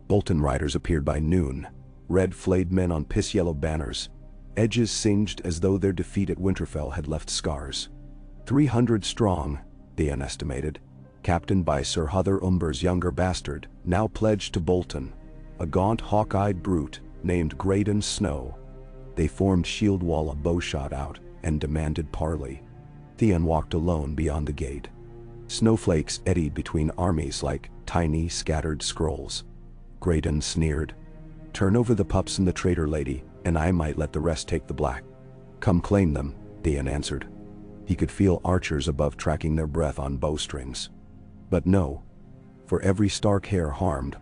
Bolton riders appeared by noon, red flayed men on piss-yellow banners, edges singed as though their defeat at Winterfell had left scars. 300 strong, Theon estimated, captained by Sir Hother Umber's younger bastard, now pledged to Bolton, a gaunt hawk-eyed brute named Graydon Snow. They formed shield wall a bowshot out and demanded parley. Theon walked alone beyond the gate. Snowflakes eddied between armies like tiny, scattered scrolls. Graydon sneered. "Turn over the pups and the traitor lady, and I might let the rest take the black." "Come claim them," Theon answered. He could feel archers above tracking their breath on bowstrings. "But no. For every Stark hair harmed,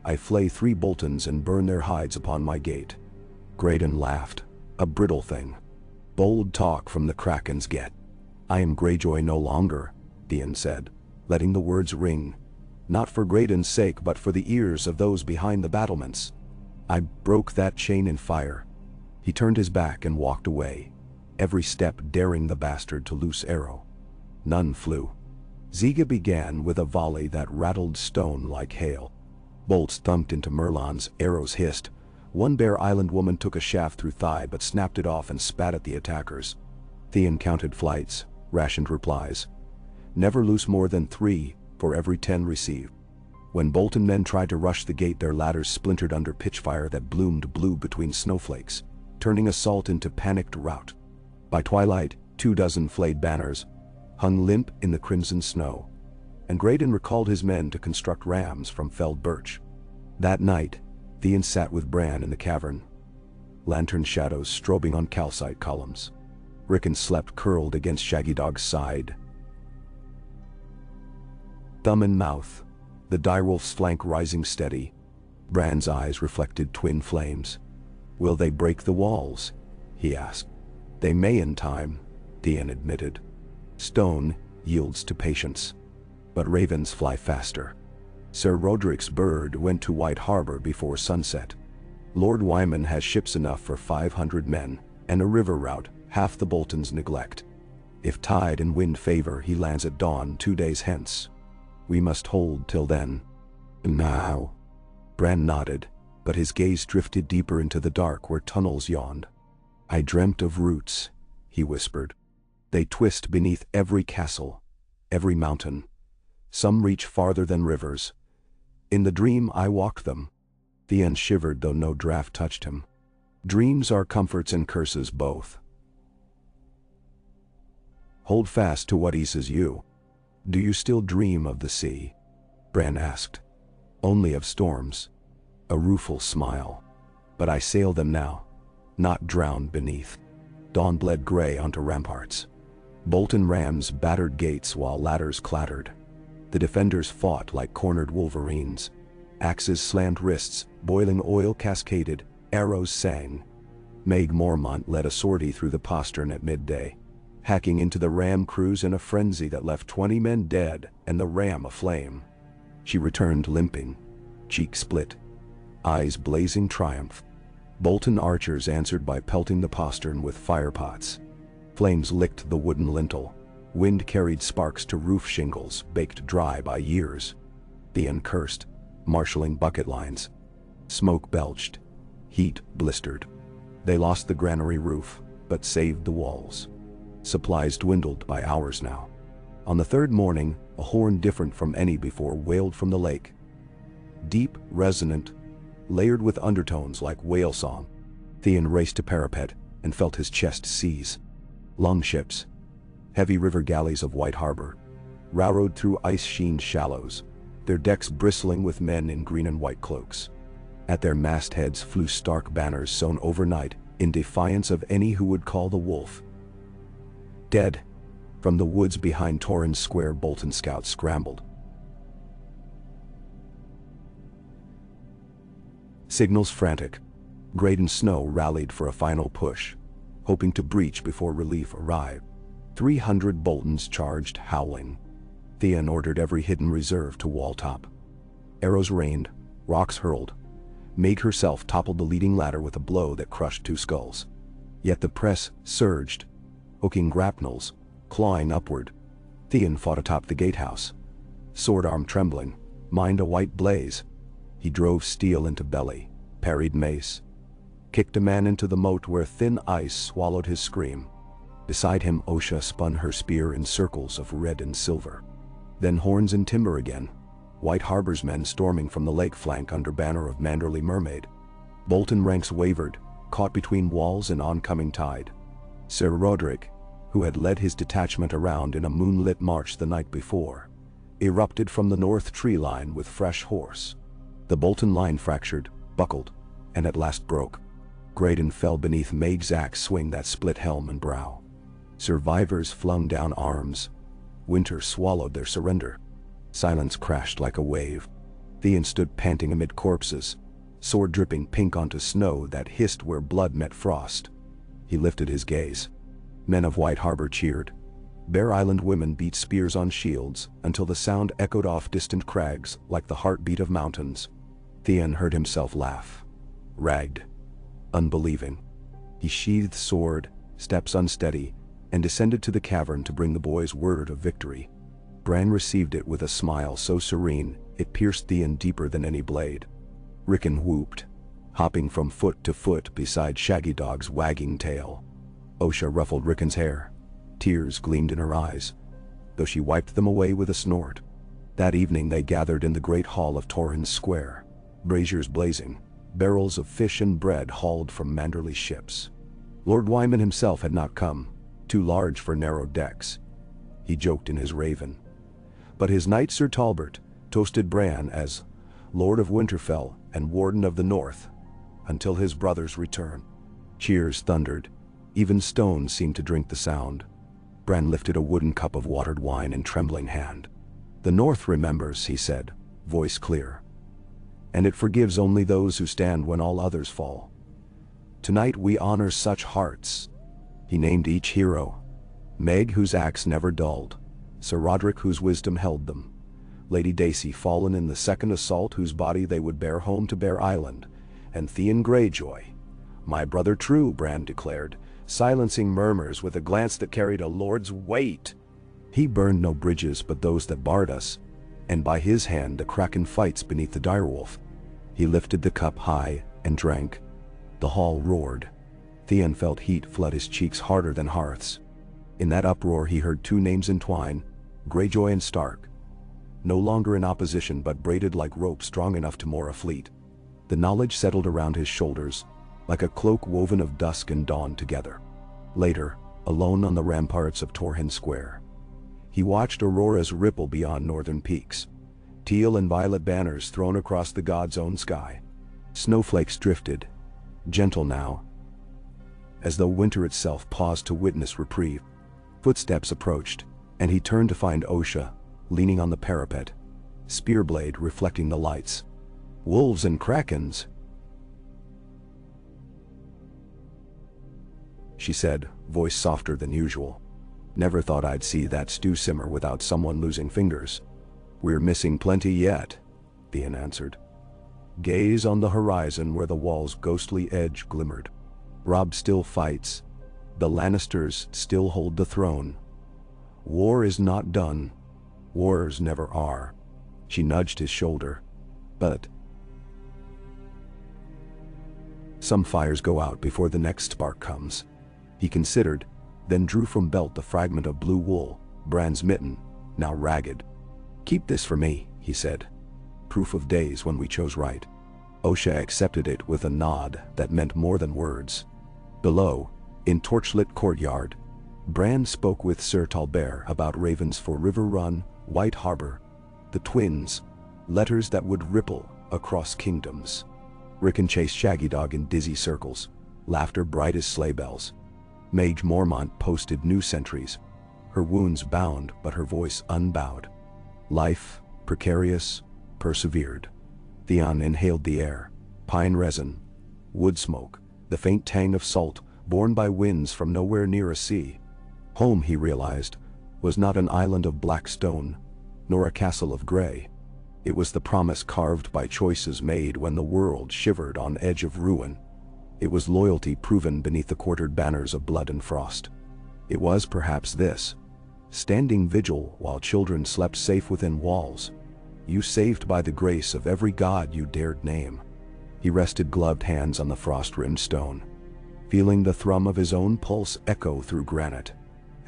I flay 3 Boltons and burn their hides upon my gate." Graydon laughed. "A brittle thing. Bold talk from the Kraken's get." "I am Greyjoy no longer," Theon said, letting the words ring, not for Graydon's sake but for the ears of those behind the battlements. "I broke that chain in fire." He turned his back and walked away, every step daring the bastard to loose arrow. None flew. Ziga began with a volley that rattled stone like hail. Bolts thumped into Merlon's, arrows hissed. One Bear Island woman took a shaft through thigh but snapped it off and spat at the attackers. Theon counted flights, rationed replies. Never loose more than 3 for every 10 received. When Bolton men tried to rush the gate, their ladders splintered under pitchfire that bloomed blue between snowflakes, turning assault into panicked rout. By twilight, 24 flayed banners hung limp in the crimson snow, and Graydon recalled his men to construct rams from felled birch. That night, Theon sat with Bran in the cavern, lantern shadows strobing on calcite columns. Rickon slept curled against Shaggy Dog's side, thumb in mouth, the direwolf's flank rising steady. Bran's eyes reflected twin flames. "Will they break the walls?" he asked. "They may in time," Theon admitted. "Stone yields to patience, but ravens fly faster." Sir Roderick's bird went to White Harbor before sunset. Lord Wyman has ships enough for 500 men, and a river route half the Boltons neglect. If tide and wind favor, he lands at dawn 2 days hence. We must hold till then. Now. Bran nodded, but his gaze drifted deeper into the dark where tunnels yawned. I dreamt of roots, he whispered. They twist beneath every castle, every mountain. Some reach farther than rivers. In the dream I walked them. Theon shivered though no draught touched him. Dreams are comforts and curses both. Hold fast to what eases you. Do you still dream of the sea? Bran asked. Only of storms. A rueful smile. But I sail them now, not drowned beneath. Dawn bled gray onto ramparts. Bolton rams battered gates while ladders clattered. The defenders fought like cornered wolverines. Axes slant wrists, boiling oil cascaded, arrows sang. Meg Mormont led a sortie through the postern at midday, hacking into the ram crews in a frenzy that left 20 men dead and the ram aflame. She returned limping, cheek split, eyes blazing triumph. Bolton archers answered by pelting the postern with firepots. Flames licked the wooden lintel. Wind carried sparks to roof shingles baked dry by years. Theon cursed, marshalling bucket lines. Smoke belched. Heat blistered. They lost the granary roof, but saved the walls. Supplies dwindled by hours now. On the third morning, a horn different from any before wailed from the lake. Deep, resonant, layered with undertones like whale song. Theon raced to parapet and felt his chest seize. Longships, heavy river galleys of White Harbor, railroad through ice-sheened shallows, their decks bristling with men in green and white cloaks. At their mastheads flew stark banners sewn overnight in defiance of any who would call the wolf. Dead. From the woods behind Torrens Square, Bolton scouts scrambled. Signals frantic. Graydon Snow rallied for a final push, hoping to breach before relief arrived. 300 Boltons charged, howling. Theon ordered every hidden reserve to wall top. Arrows rained, rocks hurled. Meg herself toppled the leading ladder with a blow that crushed 2 skulls. Yet the press surged, hooking grapnels, clawing upward. Theon fought atop the gatehouse, sword arm trembling, mind a white blaze. He drove steel into belly, parried mace, kicked a man into the moat where thin ice swallowed his scream. Beside him Osha spun her spear in circles of red and silver. Then horns and timber again, White Harbor's men storming from the lake flank under banner of Manderley Mermaid. Bolton ranks wavered, caught between walls and oncoming tide. Sir Roderick, who had led his detachment around in a moonlit march the night before, erupted from the north tree line with fresh horse. The Bolton line fractured, buckled, and at last broke. Graydon fell beneath Meg's axe swing that split helm and brow. Survivors flung down arms. Winter swallowed their surrender. Silence crashed like a wave. Theon stood panting amid corpses, sword dripping pink onto snow that hissed where blood met frost. He lifted his gaze. Men of White Harbor cheered. Bear Island women beat spears on shields until the sound echoed off distant crags like the heartbeat of mountains. Theon heard himself laugh. Ragged. Unbelieving. He sheathed sword, steps unsteady, and descended to the cavern to bring the boys word of victory. Bran received it with a smile so serene it pierced Theon deeper than any blade. Rickon whooped, hopping from foot to foot beside Shaggy Dog's wagging tail. Osha ruffled Rickon's hair. Tears gleamed in her eyes, though she wiped them away with a snort. That evening they gathered in the great hall of Torrens Square, braziers blazing, barrels of fish and bread hauled from Manderley ships. Lord Wyman himself had not come, too large for narrow decks. He joked in his raven. But his knight Sir Talbot toasted Bran as Lord of Winterfell and Warden of the North, until his brother's return. Cheers thundered. Even stones seemed to drink the sound. Bran lifted a wooden cup of watered wine in trembling hand. The North remembers, he said, voice clear. And it forgives only those who stand when all others fall. Tonight we honor such hearts. He named each hero. Meg, whose axe never dulled. Sir Roderick, whose wisdom held them. Lady Dacey, fallen in the second assault, whose body they would bear home to Bear Island. And Theon Greyjoy. My brother true, Bran declared, silencing murmurs with a glance that carried a lord's weight. He burned no bridges but those that barred us, and by his hand the kraken fights beneath the direwolf. He lifted the cup high and drank. The hall roared. Theon felt heat flood his cheeks harder than hearths. In that uproar he heard two names entwine, Greyjoy and Stark. No longer in opposition but braided like rope strong enough to moor a fleet. The knowledge settled around his shoulders, like a cloak woven of dusk and dawn together. Later, alone on the ramparts of Torrhen Square, he watched auroras ripple beyond northern peaks, teal and violet banners thrown across the god's own sky. Snowflakes drifted, gentle now, as though winter itself paused to witness reprieve. Footsteps approached, and he turned to find Osha, leaning on the parapet, spear blade reflecting the lights. "Wolves and krakens," she said, voice softer than usual. "Never thought I'd see that stew simmer without someone losing fingers." "We're missing plenty yet," Theon answered. Gaze on the horizon where the wall's ghostly edge glimmered. Robb still fights. The Lannisters still hold the throne. War is not done. Wars never are. She nudged his shoulder. But some fires go out before the next spark comes. He considered, then drew from belt the fragment of blue wool, Bran's mitten, now ragged. "Keep this for me," he said. "Proof of days when we chose right." Osha accepted it with a nod that meant more than words. Below, in torchlit courtyard, Bran spoke with Sir Talbert about ravens for River Run, White Harbor, the twins, letters that would ripple across kingdoms. Rickon chased Shaggy Dog in dizzy circles, laughter bright as sleigh bells. Mage Mormont posted new sentries, her wounds bound but her voice unbowed. Life, precarious, persevered. Theon inhaled the air, pine resin, wood smoke, the faint tang of salt borne by winds from nowhere near a sea. Home, he realized, was not an island of black stone, nor a castle of gray. It was the promise carved by choices made when the world shivered on edge of ruin. It was loyalty proven beneath the quartered banners of blood and frost. It was perhaps this: standing vigil while children slept safe within walls, you saved by the grace of every god you dared name. He rested gloved hands on the frost-rimmed stone, feeling the thrum of his own pulse echo through granite,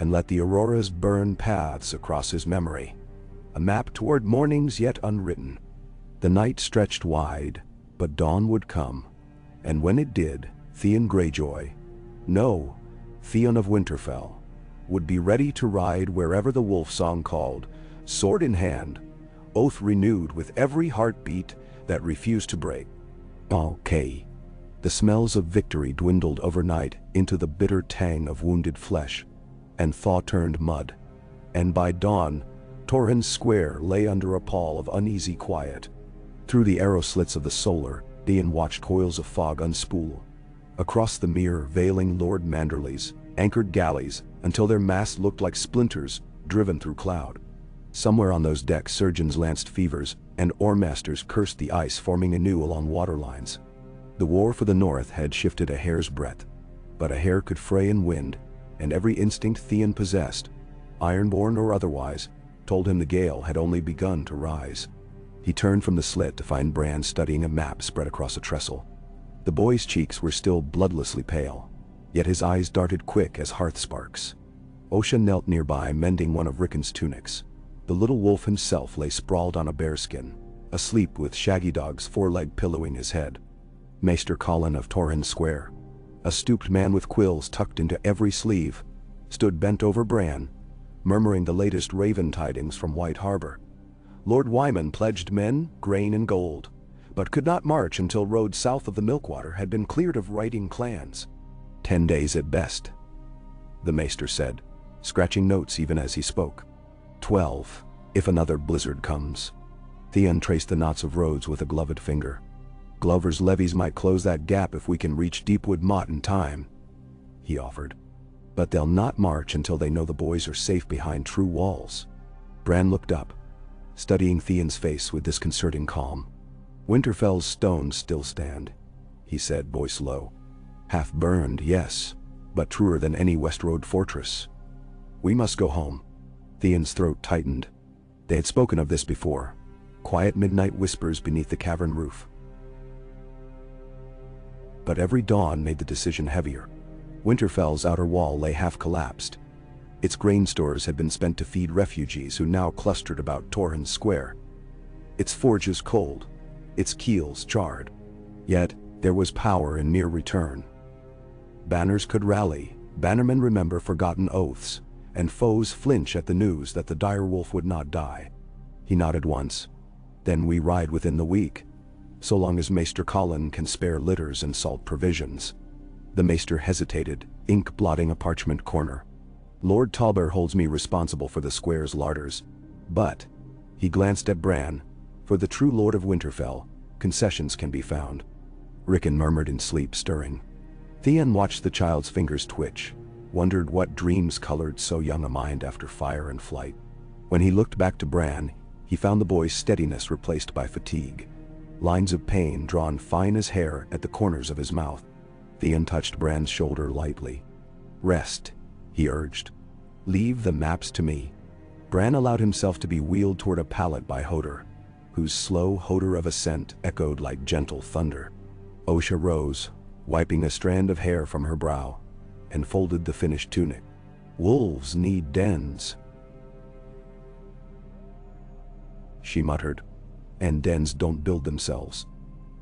and let the auroras burn paths across his memory, a map toward mornings yet unwritten. The night stretched wide, but dawn would come, and when it did, Theon Greyjoy, no, Theon of Winterfell, would be ready to ride wherever the wolf song called, sword in hand, oath renewed with every heartbeat that refused to break. Okay. The smells of victory dwindled overnight into the bitter tang of wounded flesh, and thaw turned mud. And by dawn, Torrhen Square lay under a pall of uneasy quiet. Through the arrow slits of the solar, Theon watched coils of fog unspool. Across the mere, veiling Lord Manderley's anchored galleys until their masts looked like splinters driven through cloud. Somewhere on those decks surgeons lanced fevers, and oarmasters cursed the ice forming anew along waterlines. The war for the north had shifted a hair's breadth, but a hair could fray in wind, and every instinct Theon possessed, ironborn or otherwise, told him the gale had only begun to rise. He turned from the slit to find Bran studying a map spread across a trestle. The boy's cheeks were still bloodlessly pale, yet his eyes darted quick as hearth sparks. Osha knelt nearby, mending one of Rickon's tunics. The little wolf himself lay sprawled on a bearskin, asleep with Shaggy Dog's foreleg pillowing his head. Maester Colin of Torrhen Square, a stooped man with quills tucked into every sleeve, stood bent over Bran, murmuring the latest raven tidings from White Harbor. Lord Wyman pledged men, grain, and gold, but could not march until roads south of the Milkwater had been cleared of writing clans. 10 days at best, the maester said, scratching notes even as he spoke. 12, if another blizzard comes. Theon traced the knots of roads with a gloved finger. Glover's levies might close that gap if we can reach Deepwood Motte in time, he offered. But they'll not march until they know the boys are safe behind true walls. Bran looked up, studying Theon's face with disconcerting calm. Winterfell's stones still stand, he said, voice low. Half burned, yes, but truer than any West Road fortress. We must go home. Theon's throat tightened. They had spoken of this before. Quiet midnight whispers beneath the cavern roof. But every dawn made the decision heavier. Winterfell's outer wall lay half-collapsed. Its grain stores had been spent to feed refugees who now clustered about Torrhen's Square. Its forges cold, its keels charred. Yet, there was power in mere return. Banners could rally, bannermen remember forgotten oaths, and foes flinch at the news that the direwolf would not die. He nodded once. Then we ride within the week, so long as Maester Colin can spare litters and salt provisions. The Maester hesitated, ink blotting a parchment corner. Lord Talbot holds me responsible for the square's larders. But, he glanced at Bran, for the true Lord of Winterfell, concessions can be found. Rickon murmured in sleep, stirring. Theon watched the child's fingers twitch, wondered what dreams colored so young a mind after fire and flight. When he looked back to Bran, he found the boy's steadiness replaced by fatigue, lines of pain drawn fine as hair at the corners of his mouth. Theon touched Bran's shoulder lightly. "Rest," he urged. "Leave the maps to me." Bran allowed himself to be wheeled toward a pallet by Hodor, whose slow hodor of ascent echoed like gentle thunder. Osha rose, wiping a strand of hair from her brow, and folded the finished tunic. "Wolves need dens," she muttered, "and dens don't build themselves."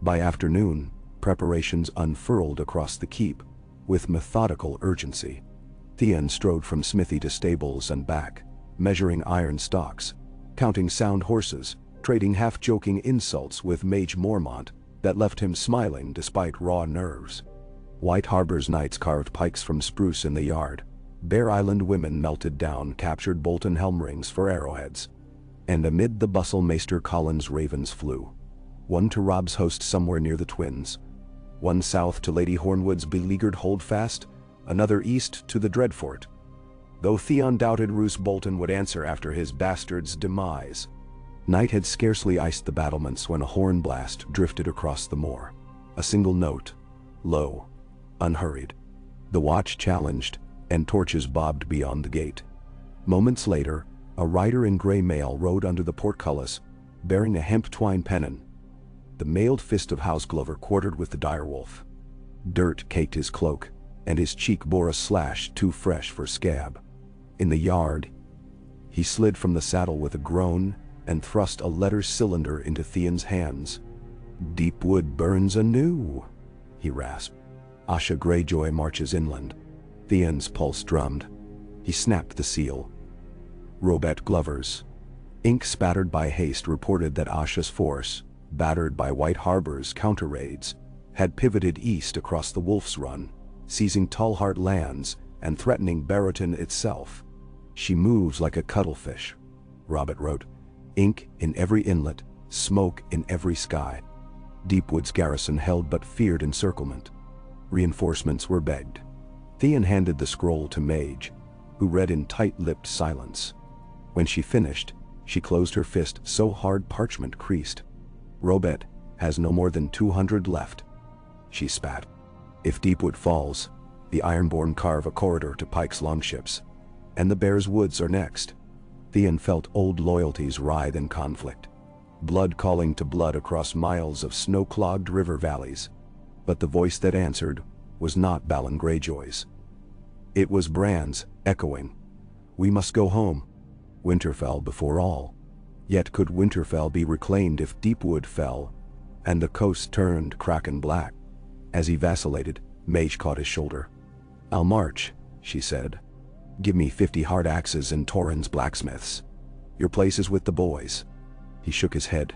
By afternoon, preparations unfurled across the keep, with methodical urgency. Theon strode from smithy to stables and back, measuring iron stocks, counting sound horses, trading half-joking insults with Mage Mormont that left him smiling despite raw nerves. White Harbor's knights carved pikes from spruce in the yard. Bear Island women melted down captured Bolton helm rings for arrowheads. And amid the bustle Maester Colin's ravens flew. One to Robb's host somewhere near the Twins. One south to Lady Hornwood's beleaguered holdfast, another east to the Dreadfort. Though Theon doubted Roose Bolton would answer after his bastard's demise. Night had scarcely iced the battlements when a horn blast drifted across the moor. A single note, low, unhurried. The watch challenged, and torches bobbed beyond the gate. Moments later, a rider in gray mail rode under the portcullis, bearing a hemp twine pennon. The mailed fist of House Glover quartered with the direwolf. Dirt caked his cloak, and his cheek bore a slash too fresh for scab. In the yard, he slid from the saddle with a groan and thrust a letter cylinder into Theon's hands. "Deepwood burns anew," he rasped. "Asha Greyjoy marches inland." Theon's pulse drummed. He snapped the seal. Robert Glover's. Ink spattered by haste reported that Asha's force, battered by White Harbor's counter-raids, had pivoted east across the Wolf's Run, seizing Tallheart lands and threatening Barrowton itself. "She moves like a cuttlefish," Robert wrote. "Ink in every inlet, smoke in every sky." Deepwood's garrison held but feared encirclement. Reinforcements were begged. Theon handed the scroll to Mage, who read in tight-lipped silence. When she finished, she closed her fist so hard parchment creased. "Robet has no more than 200 left," she spat. "If Deepwood falls, the Ironborn carve a corridor to Pike's longships, and the Bear's Woods are next." Theon felt old loyalties writhe in conflict, blood calling to blood across miles of snow-clogged river valleys. But the voice that answered was not Balon Greyjoy's. It was Bran's, echoing, "We must go home. Winterfell before all." Yet could Winterfell be reclaimed if Deepwood fell, and the coast turned Kraken black? As he vacillated, Mage caught his shoulder. "I'll march," she said. "Give me 50 hard axes and Torrhen's blacksmiths. Your place is with the boys." He shook his head.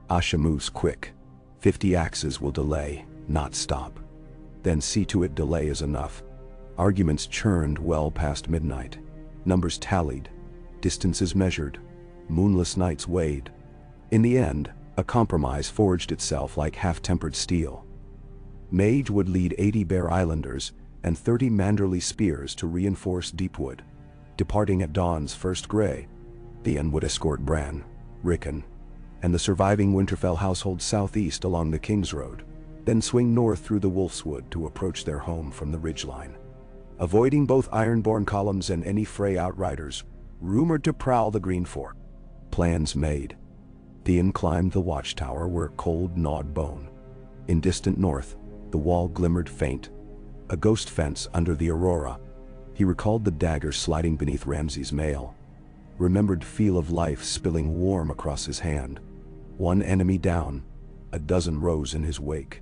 "Asha moves quick. 50 axes will delay, not stop. Then see to it delay is enough." Arguments churned well past midnight. Numbers tallied. Distances measured. Moonless nights weighed. In the end, a compromise forged itself like half-tempered steel. Mage would lead 80 Bear Islanders and 30 Manderley spears to reinforce Deepwood. Departing at dawn's first gray, Theon would escort Bran, Rickon, and the surviving Winterfell household southeast along the King's Road, then swing north through the Wolf's Wood to approach their home from the ridgeline. Avoiding both Ironborn columns and any Frey outriders, rumored to prowl the Green Fork. Plans made. Theon climbed the watchtower where cold gnawed bone. In distant north, the wall glimmered faint, A ghost fence under the aurora. He recalled the dagger sliding beneath Ramsay's mail. Remembered feel of life spilling warm across his hand. One enemy down, a dozen rose in his wake.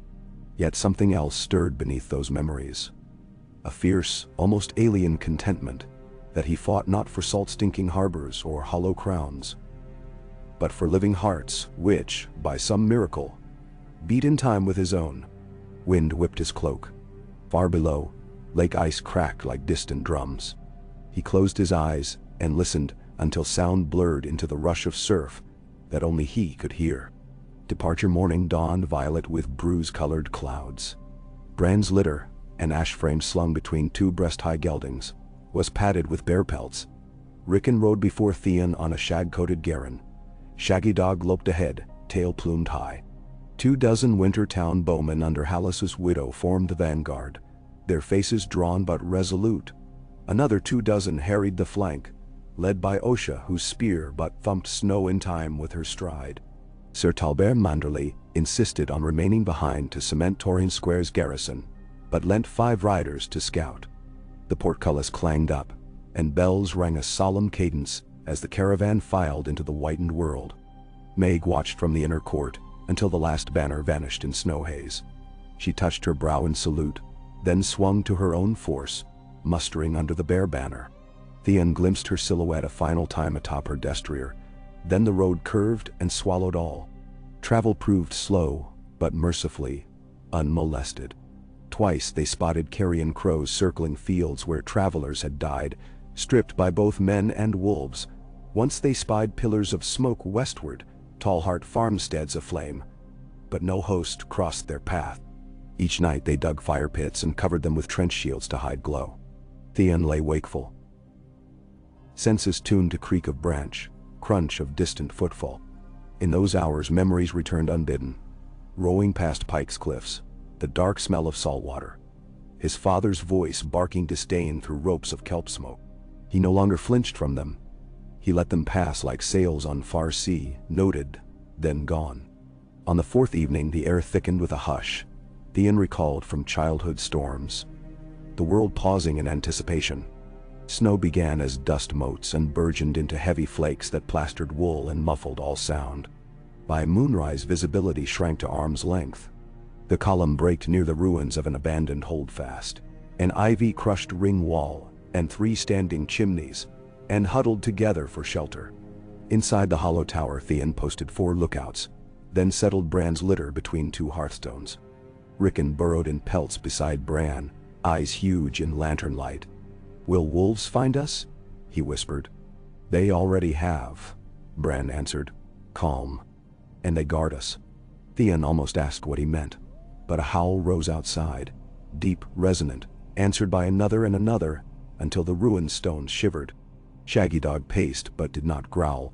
Yet something else stirred beneath those memories. A fierce, almost alien contentment that he fought not for salt-stinking harbors or hollow crowns, but for living hearts which, by some miracle, beat in time with his own. Wind whipped his cloak. Far below, lake ice cracked like distant drums. He closed his eyes and listened until sound blurred into the rush of surf that only he could hear. Departure morning dawned violet with bruise-colored clouds. Bran's litter, an ash frame slung between two breast-high geldings, was padded with bear pelts. Rickon rode before Theon on a shag-coated garron. Shaggy Dog loped ahead, tail plumed high. 24 Wintertown bowmen under Hallis's widow formed the vanguard, their faces drawn but resolute. Another 24 harried the flank, led by Osha, whose spear but thumped snow in time with her stride. Sir Talbert Manderley insisted on remaining behind to cement Torrin Square's garrison, but lent 5 riders to scout. The portcullis clanged up, and bells rang a solemn cadence as the caravan filed into the whitened world. Meg watched from the inner court until the last banner vanished in snow haze. She touched her brow in salute, then swung to her own force, mustering under the bear banner. Theon glimpsed her silhouette a final time atop her destrier. Then the road curved and swallowed all. Travel proved slow, but mercifully unmolested. Twice they spotted carrion crows circling fields where travelers had died, stripped by both men and wolves. Once they spied pillars of smoke westward, Tallheart farmsteads aflame. But no host crossed their path. Each night they dug fire pits and covered them with trench shields to hide glow. Theon lay wakeful, senses tuned to creak of branch, crunch of distant footfall. In those hours memories returned unbidden, rowing past Pike's cliffs, the dark smell of salt water, his father's voice barking disdain through ropes of kelp smoke. He no longer flinched from them. He let them pass like sails on far sea, noted, then gone. On the 4th evening the air thickened with a hush. Theon recalled from childhood storms, the world pausing in anticipation. Snow began as dust motes and burgeoned into heavy flakes that plastered wool and muffled all sound. By moonrise visibility shrank to arm's length. The column braked near the ruins of an abandoned holdfast, an ivy-crushed ring wall, and 3 standing chimneys, and huddled together for shelter. Inside the hollow tower Theon posted 4 lookouts, then settled Bran's litter between 2 hearthstones. Rickon burrowed in pelts beside Bran, eyes huge in lantern light. "Will wolves find us?" he whispered. "They already have," Bran answered, calm. "And they guard us." Theon almost asked what he meant, but a howl rose outside, deep, resonant, answered by another and another, until the ruined stones shivered. Shaggy Dog paced but did not growl.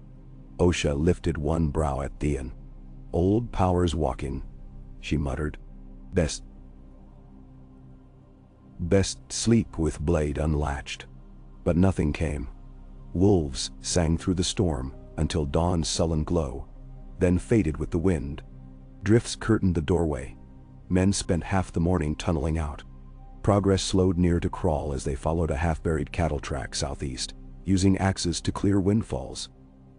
Osha lifted one brow at Theon. "Old powers walking," she muttered. Best sleep with blade unlatched." But nothing came. Wolves sang through the storm until dawn's sullen glow, then faded with the wind. Drifts curtained the doorway. Men spent half the morning tunneling out. Progress slowed near to crawl as they followed a half-buried cattle track southeast, using axes to clear windfalls.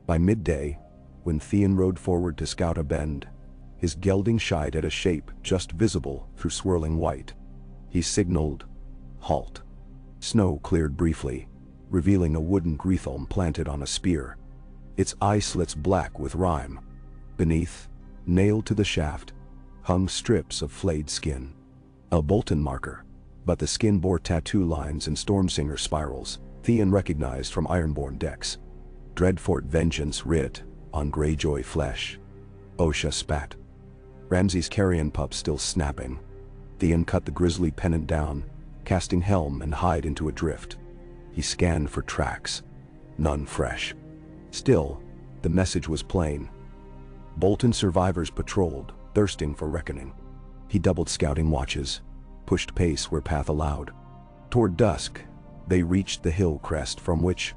By midday, when Theon rode forward to scout a bend, his gelding shied at a shape just visible through swirling white. He signaled, "Halt." Snow cleared briefly, revealing a wooden greethelm planted on a spear, its eye slits black with rime. Beneath, nailed to the shaft, hung strips of flayed skin. A Bolton marker, but the skin bore tattoo lines and Stormsinger spirals Theon recognized from Ironborn decks. Dreadfort Vengeance writ on Greyjoy flesh. Osha spat. Ramsay's carrion pup still snapping. Theon cut the grisly pennant down, casting helm and hide into a drift. He scanned for tracks. None fresh. Still, the message was plain. Bolton survivors patrolled, thirsting for reckoning. He doubled scouting watches, pushed pace where path allowed. Toward dusk, they reached the hill crest from which,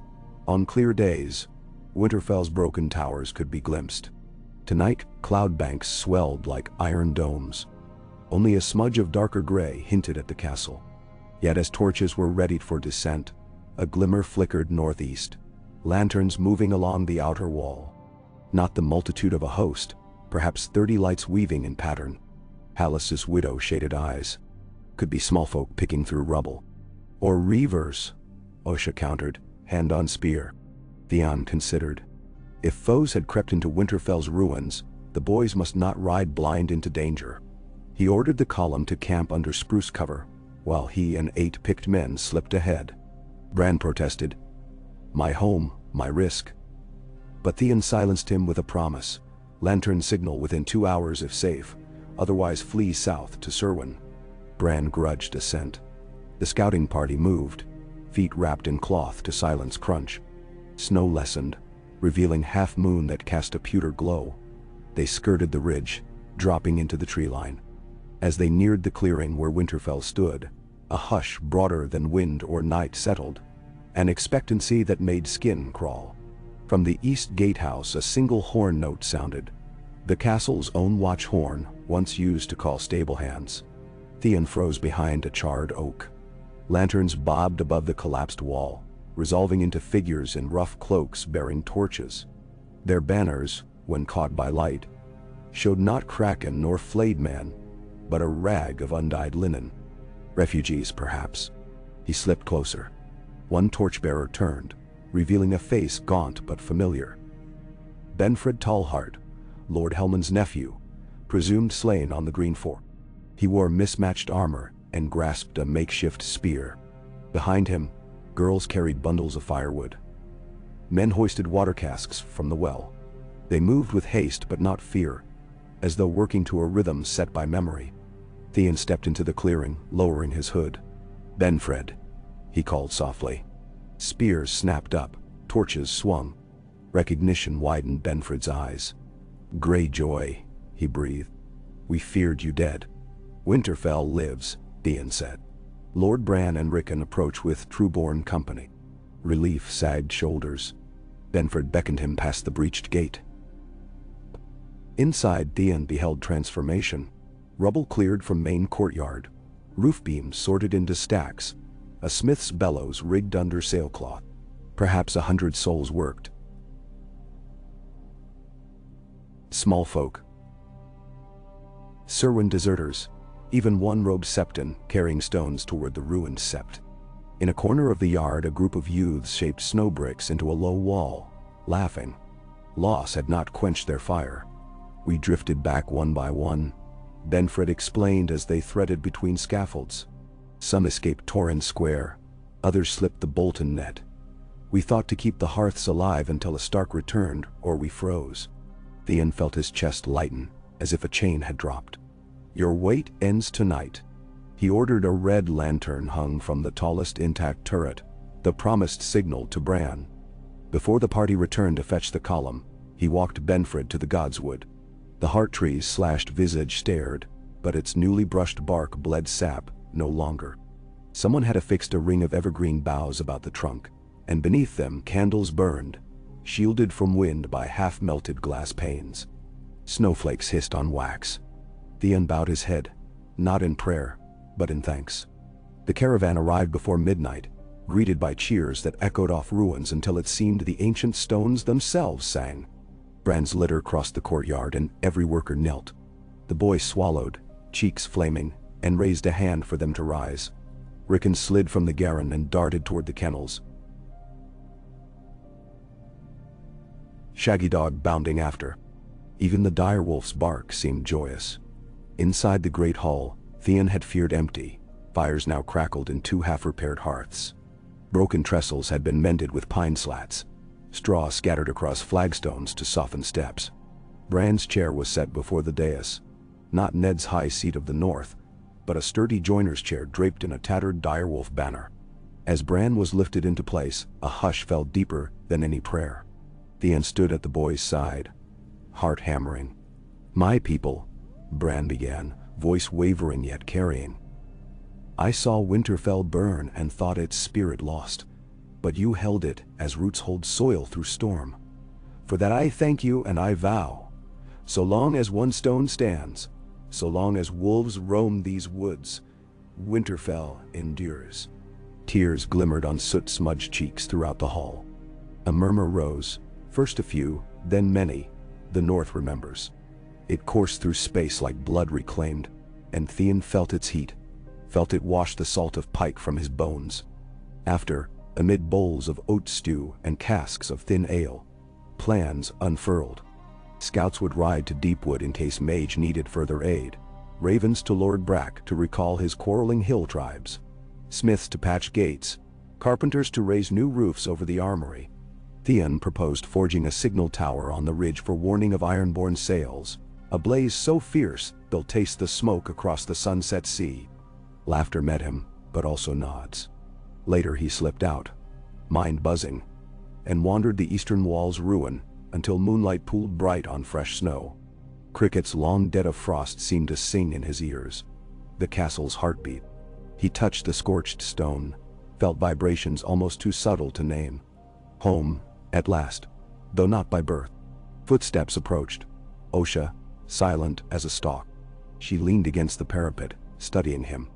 on clear days, Winterfell's broken towers could be glimpsed. Tonight, cloud banks swelled like iron domes. Only a smudge of darker gray hinted at the castle. Yet as torches were readied for descent, a glimmer flickered northeast, lanterns moving along the outer wall. Not the multitude of a host, perhaps 30 lights weaving in pattern. Hallis's widow shaded eyes. Could be small folk picking through rubble. Or reavers, Osha countered, hand on spear. Theon considered. If foes had crept into Winterfell's ruins, the boys must not ride blind into danger. He ordered the column to camp under spruce cover, while he and 8 picked men slipped ahead. Bran protested. My home, my risk. But Theon silenced him with a promise. Lantern signal within 2 hours if safe, otherwise flee south to Serwyn. Bran grudged assent. The scouting party moved, feet wrapped in cloth to silence crunch. Snow lessened, revealing half-moon that cast a pewter glow. They skirted the ridge, dropping into the tree line. As they neared the clearing where Winterfell stood, a hush broader than wind or night settled, an expectancy that made skin crawl. From the east gatehouse a single horn note sounded, the castle's own watch horn, once used to call stable hands. Theon froze behind a charred oak. Lanterns bobbed above the collapsed wall, resolving into figures in rough cloaks bearing torches. Their banners, when caught by light, showed not kraken nor flayed man, but a rag of undyed linen. Refugees, perhaps. He slipped closer. One torchbearer turned, revealing a face gaunt but familiar. Benfred Tallheart, Lord Helmund's nephew, presumed slain on the Green Fort. He wore mismatched armor and grasped a makeshift spear. Behind him, girls carried bundles of firewood. Men hoisted water casks from the well. They moved with haste but not fear, as though working to a rhythm set by memory. Theon stepped into the clearing, lowering his hood. Benfred, he called softly. Spears snapped up, torches swung. Recognition widened Benfred's eyes. Greyjoy, he breathed. We feared you dead. Winterfell lives, Theon said. Lord Bran and Rickon approached with Trueborn company. Relief sagged shoulders. Benfred beckoned him past the breached gate. Inside, Theon beheld transformation. Rubble cleared from main courtyard. Roof beams sorted into stacks. A smith's bellows rigged under sailcloth. Perhaps 100 souls worked. Small folk. Serwyn deserters. Even one robed septon carrying stones toward the ruined sept. In a corner of the yard, a group of youths shaped snow bricks into a low wall, laughing. Loss had not quenched their fire. We drifted back one by one, Benfred explained as they threaded between scaffolds. Some escaped Torrhen Square, others slipped the Bolton net. We thought to keep the hearths alive until a Stark returned, or we froze. Theon felt his chest lighten, as if a chain had dropped. Your wait ends tonight. He ordered a red lantern hung from the tallest intact turret, the promised signal to Bran. Before the party returned to fetch the column, he walked Benfred to the godswood. The heart tree's slashed visage stared, but its newly brushed bark bled sap no longer. Someone had affixed a ring of evergreen boughs about the trunk, and beneath them candles burned, shielded from wind by half-melted glass panes. Snowflakes hissed on wax. Theon bowed his head, not in prayer, but in thanks. The caravan arrived before midnight, greeted by cheers that echoed off ruins until it seemed the ancient stones themselves sang. Bran's litter crossed the courtyard and every worker knelt. The boy swallowed, cheeks flaming, and raised a hand for them to rise. Rickon slid from the garron and darted toward the kennels. Shaggy Dog bounding after. Even the direwolf's bark seemed joyous. Inside the great hall, Theon had feared empty. Fires now crackled in two half-repaired hearths. Broken trestles had been mended with pine slats. Straw scattered across flagstones to soften steps. Bran's chair was set before the dais. Not Ned's high seat of the north, but a sturdy joiner's chair draped in a tattered direwolf banner. As Bran was lifted into place, a hush fell deeper than any prayer. Theon stood at the boy's side, heart hammering. My people, Bran began, voice wavering yet carrying. I saw Winterfell burn and thought its spirit lost, but you held it as roots hold soil through storm. For that I thank you and I vow, so long as one stone stands, so long as wolves roam these woods, Winterfell endures. Tears glimmered on soot-smudged cheeks throughout the hall. A murmur rose, first a few, then many. The North remembers. It coursed through space like blood reclaimed, and Theon felt its heat, felt it wash the salt of pike from his bones. After, amid bowls of oat stew and casks of thin ale, plans unfurled. Scouts would ride to Deepwood in case Mage needed further aid, ravens to Lord Brack to recall his quarreling hill tribes, smiths to patch gates, carpenters to raise new roofs over the armory. Theon proposed forging a signal tower on the ridge for warning of ironborn sails, a blaze so fierce they'll taste the smoke across the sunset sea. Laughter met him, but also nods. Later he slipped out, mind buzzing, and wandered the eastern wall's ruin until moonlight pooled bright on fresh snow. Crickets long dead of frost seemed to sing in his ears. The castle's heartbeat. He touched the scorched stone, felt vibrations almost too subtle to name. Home, at last, though not by birth. Footsteps approached. Osha, silent as a stalk. She leaned against the parapet, studying him.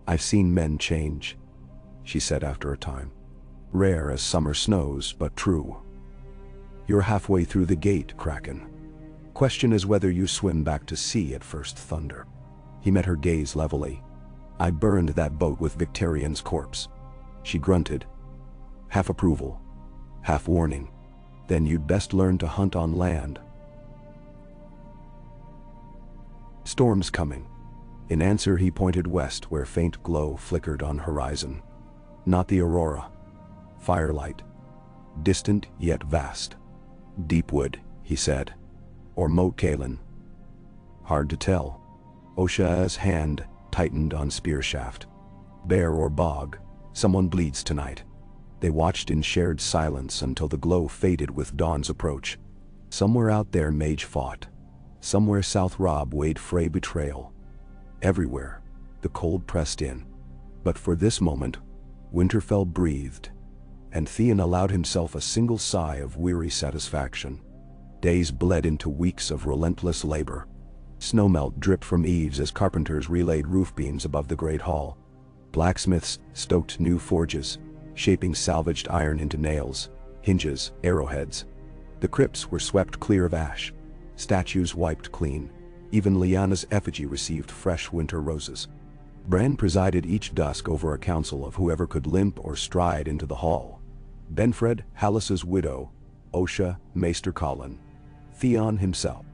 "I've seen men change," she said after a time. "Rare as summer snows, but true. You're halfway through the gate, Kraken. Question is whether you swim back to sea at first thunder." He met her gaze levelly. "I burned that boat with Victarion's corpse." She grunted. Half approval, half warning. "Then you'd best learn to hunt on land. Storm's coming." In answer he pointed west where faint glow flickered on horizon. Not the aurora. Firelight. Distant yet vast. "Deepwood," he said. "Or Moat Cailin." Hard to tell. Osha's hand tightened on spear shaft. "Bear or bog, someone bleeds tonight." They watched in shared silence until the glow faded with dawn's approach. Somewhere out there Mage fought. Somewhere South Rob weighed Frey betrayal. Everywhere, the cold pressed in. But for this moment, Winterfell breathed, and Theon allowed himself a single sigh of weary satisfaction. Days bled into weeks of relentless labor. Snowmelt dripped from eaves as carpenters relayed roof beams above the great hall. Blacksmiths stoked new forges, shaping salvaged iron into nails, hinges, arrowheads. The crypts were swept clear of ash, statues wiped clean. Even Lyanna's effigy received fresh winter roses. Bran presided each dusk over a council of whoever could limp or stride into the hall. Benfred, Hallis's widow, Osha, Maester Colin, Theon himself.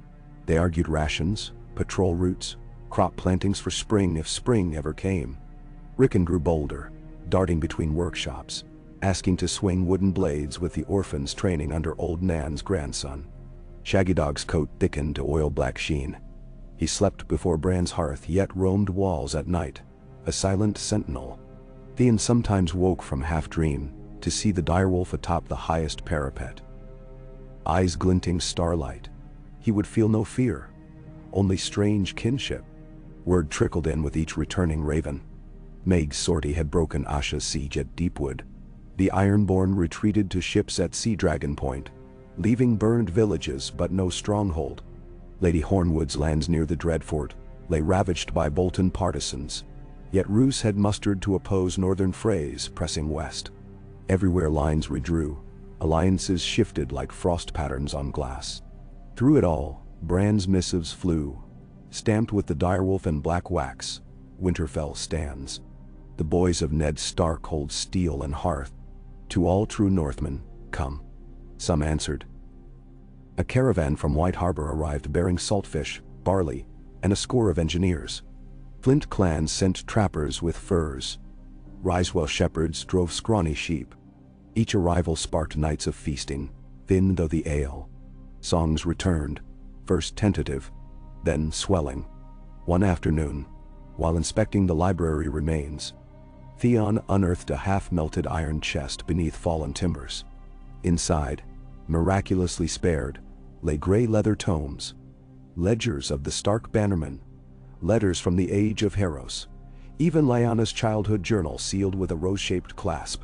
They argued rations, patrol routes, crop plantings for spring if spring ever came. Rickon grew bolder, darting between workshops, asking to swing wooden blades with the orphans training under old Nan's grandson. Shaggydog's coat thickened to oil-black sheen. He slept before Bran's hearth yet roamed walls at night, a silent sentinel. Theon sometimes woke from half-dream to see the direwolf atop the highest parapet. Eyes glinting starlight. He would feel no fear, only strange kinship. Word trickled in with each returning raven. Meg's sortie had broken Asha's siege at Deepwood. The Ironborn retreated to ships at Sea Dragon Point, leaving burned villages but no stronghold. Lady Hornwood's lands near the Dreadfort lay ravaged by Bolton partisans, yet Roose had mustered to oppose northern Freys pressing west. Everywhere lines redrew, alliances shifted like frost patterns on glass. Through it all, Bran's missives flew, stamped with the direwolf and black wax. Winterfell stands. The boys of Ned Stark hold steel and hearth. To all true Northmen, come. Some answered. A caravan from White Harbor arrived bearing saltfish, barley, and a score of engineers. Flint clans sent trappers with furs. Risewell shepherds drove scrawny sheep. Each arrival sparked nights of feasting, thin though the ale. Songs returned, first tentative, then swelling. One afternoon, while inspecting the library remains, Theon unearthed a half-melted iron chest beneath fallen timbers. Inside, miraculously spared, lay gray leather tomes, ledgers of the Stark bannermen, letters from the age of Harros, even Lyanna's childhood journal sealed with a rose-shaped clasp.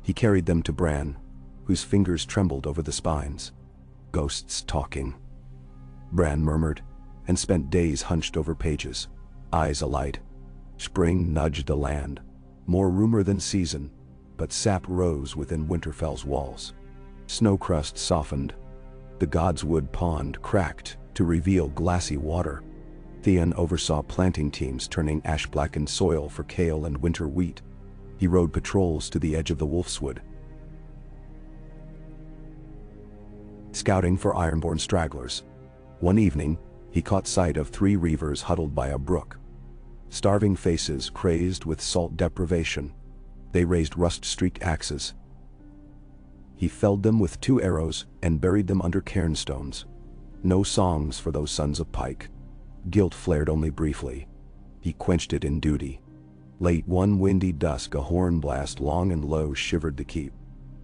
He carried them to Bran, whose fingers trembled over the spines. Ghosts talking. Bran murmured, and spent days hunched over pages, eyes alight. Spring nudged the land, more rumor than season, but sap rose within Winterfell's walls. Snow crust softened. The Godswood pond cracked to reveal glassy water. Theon oversaw planting teams turning ash-blackened soil for kale and winter wheat. He rode patrols to the edge of the Wolfswood, scouting for Ironborn stragglers. One evening, he caught sight of 3 reavers huddled by a brook. Starving faces crazed with salt deprivation. They raised rust-streaked axes. He felled them with 2 arrows and buried them under cairnstones. No songs for those sons of Pike. Guilt flared only briefly. He quenched it in duty. Late one windy dusk, a horn blast long and low shivered the keep.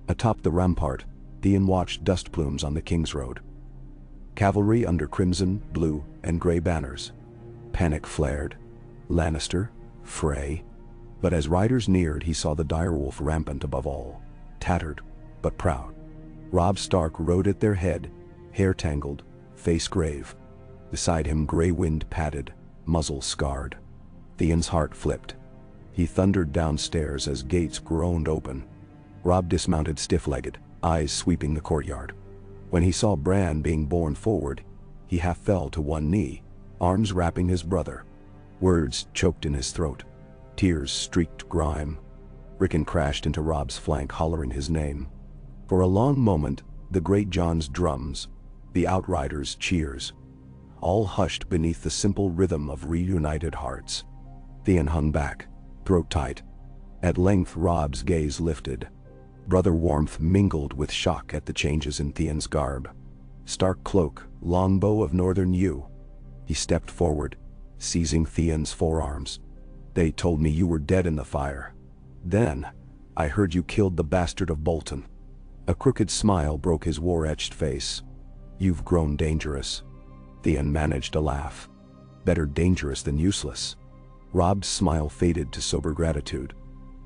Atop the rampart, Theon watched dust plumes on the King's Road. Cavalry under crimson, blue, and gray banners. Panic flared. Lannister, Frey. But as riders neared, he saw the direwolf rampant above all, tattered but proud. Robb Stark rode at their head, hair tangled, face grave. Beside him, gray wind padded, muzzle scarred. Theon's heart flipped. He thundered downstairs as gates groaned open. Robb dismounted stiff-legged, eyes sweeping the courtyard. When he saw Bran being borne forward, he half fell to one knee, arms wrapping his brother. Words choked in his throat. Tears streaked grime. Rickon crashed into Robb's flank, hollering his name. For a long moment, the Great John's drums, the Outriders' cheers, all hushed beneath the simple rhythm of reunited hearts. Theon hung back, throat tight. At length Robb's gaze lifted. Brother warmth mingled with shock at the changes in Theon's garb. Stark cloak, longbow of northern yew. He stepped forward, seizing Theon's forearms. "They told me you were dead in the fire. Then, I heard you killed the bastard of Bolton." A crooked smile broke his war-etched face. "You've grown dangerous." Theon managed a laugh. "Better dangerous than useless." Robb's smile faded to sober gratitude.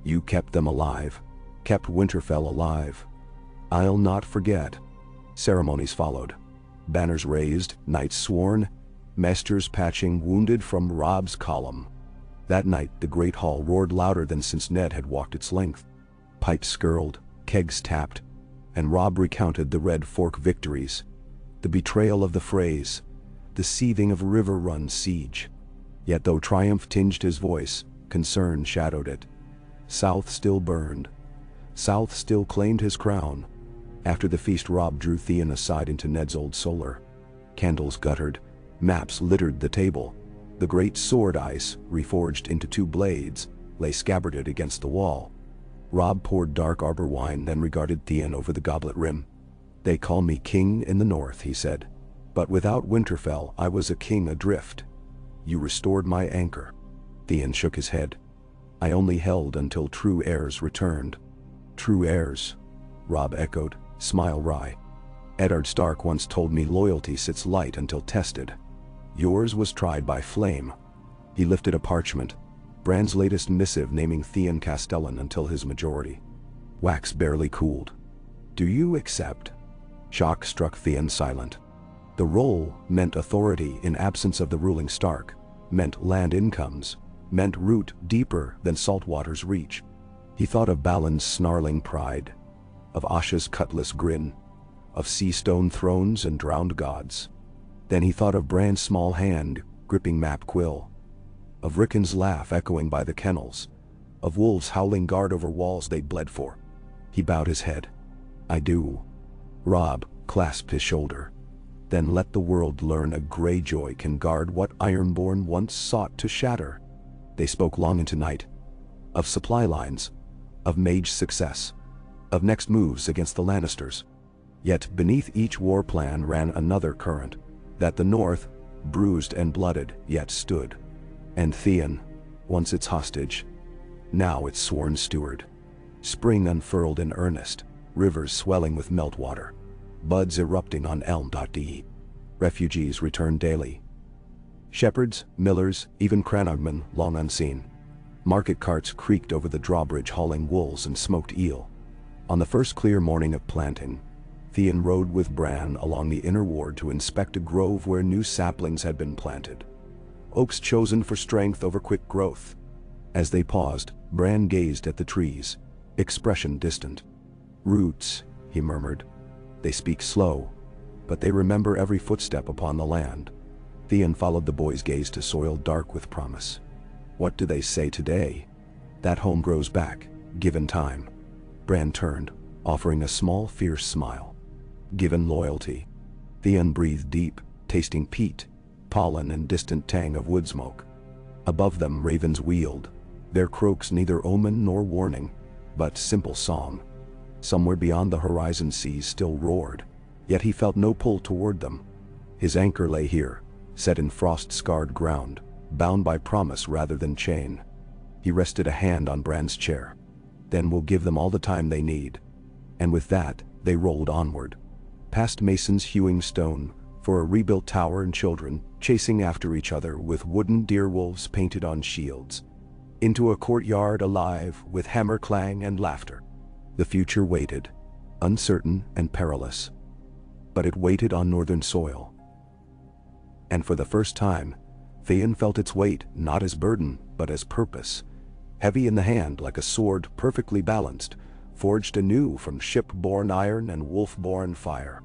"You kept them alive. Kept Winterfell alive. I'll not forget." Ceremonies followed. Banners raised, knights sworn, maesters patching wounded from Robb's column. That night the great hall roared louder than since Ned had walked its length. Pipes skirled, kegs tapped, and Robb recounted the Red Fork victories, the betrayal of the Freys, the seething of River Run siege. Yet though triumph tinged his voice, concern shadowed it. South still burned. South still claimed his crown. After the feast, Robb drew Theon aside into Ned's old solar. Candles guttered, maps littered the table. The great sword ice, reforged into 2 blades, lay scabbarded against the wall. Robb poured dark arbor wine, then regarded Theon over the goblet rim. "They call me king in the north," he said. "But without Winterfell, I was a king adrift. You restored my anchor." Theon shook his head. "I only held until true heirs returned." "True heirs," Robb echoed, smile wry. "Eddard Stark once told me loyalty sits light until tested. Yours was tried by flame." He lifted a parchment, Bran's latest missive naming Theon Castellan until his majority. Wax barely cooled. "Do you accept?" Shock struck Theon silent. The role meant authority in absence of the ruling Stark, meant land incomes, meant root deeper than Saltwater's reach. He thought of Balon's snarling pride, of Asha's cutlass grin, of sea stone thrones and drowned gods. Then he thought of Bran's small hand gripping map quill, of Rickon's laugh echoing by the kennels, of wolves howling guard over walls they bled for. He bowed his head. "I do." Robb clasped his shoulder. "Then let the world learn a Greyjoy can guard what Ironborn once sought to shatter." They spoke long into night. Of supply lines, of mage success, of next moves against the Lannisters. Yet beneath each war plan ran another current, that the North, bruised and blooded, yet stood. And Theon, once its hostage, now its sworn steward. Spring unfurled in earnest, rivers swelling with meltwater, buds erupting on Elm.de. Refugees returned daily. Shepherds, millers, even crannogmen long unseen. Market carts creaked over the drawbridge hauling wools and smoked eel. On the first clear morning of planting, Theon rode with Bran along the inner ward to inspect a grove where new saplings had been planted. Oaks chosen for strength over quick growth, As they paused, Bran gazed at the trees, expression distant. "Roots," he murmured. "They speak slow, but they remember every footstep upon the land." Theon followed the boy's gaze to soil dark with promise. "What do they say today?" "That home grows back, given time." Bran turned, offering a small, fierce smile. "Given loyalty." Theon breathed deep, tasting peat, pollen and distant tang of wood smoke. Above them ravens wheeled, their croaks neither omen nor warning, but simple song. Somewhere beyond the horizon seas still roared, yet he felt no pull toward them. His anchor lay here, set in frost-scarred ground, bound by promise rather than chain. He rested a hand on Bran's chair. "Then we'll give them all the time they need." And with that, they rolled onward. Past masons hewing stone for a rebuilt tower and children chasing after each other with wooden deer-wolves painted on shields. Into a courtyard alive with hammer clang and laughter. The future waited, uncertain and perilous. But it waited on northern soil. And for the first time, Theon felt its weight not as burden, but as purpose. Heavy in the hand like a sword perfectly balanced, forged anew from ship-born iron and wolf-born fire.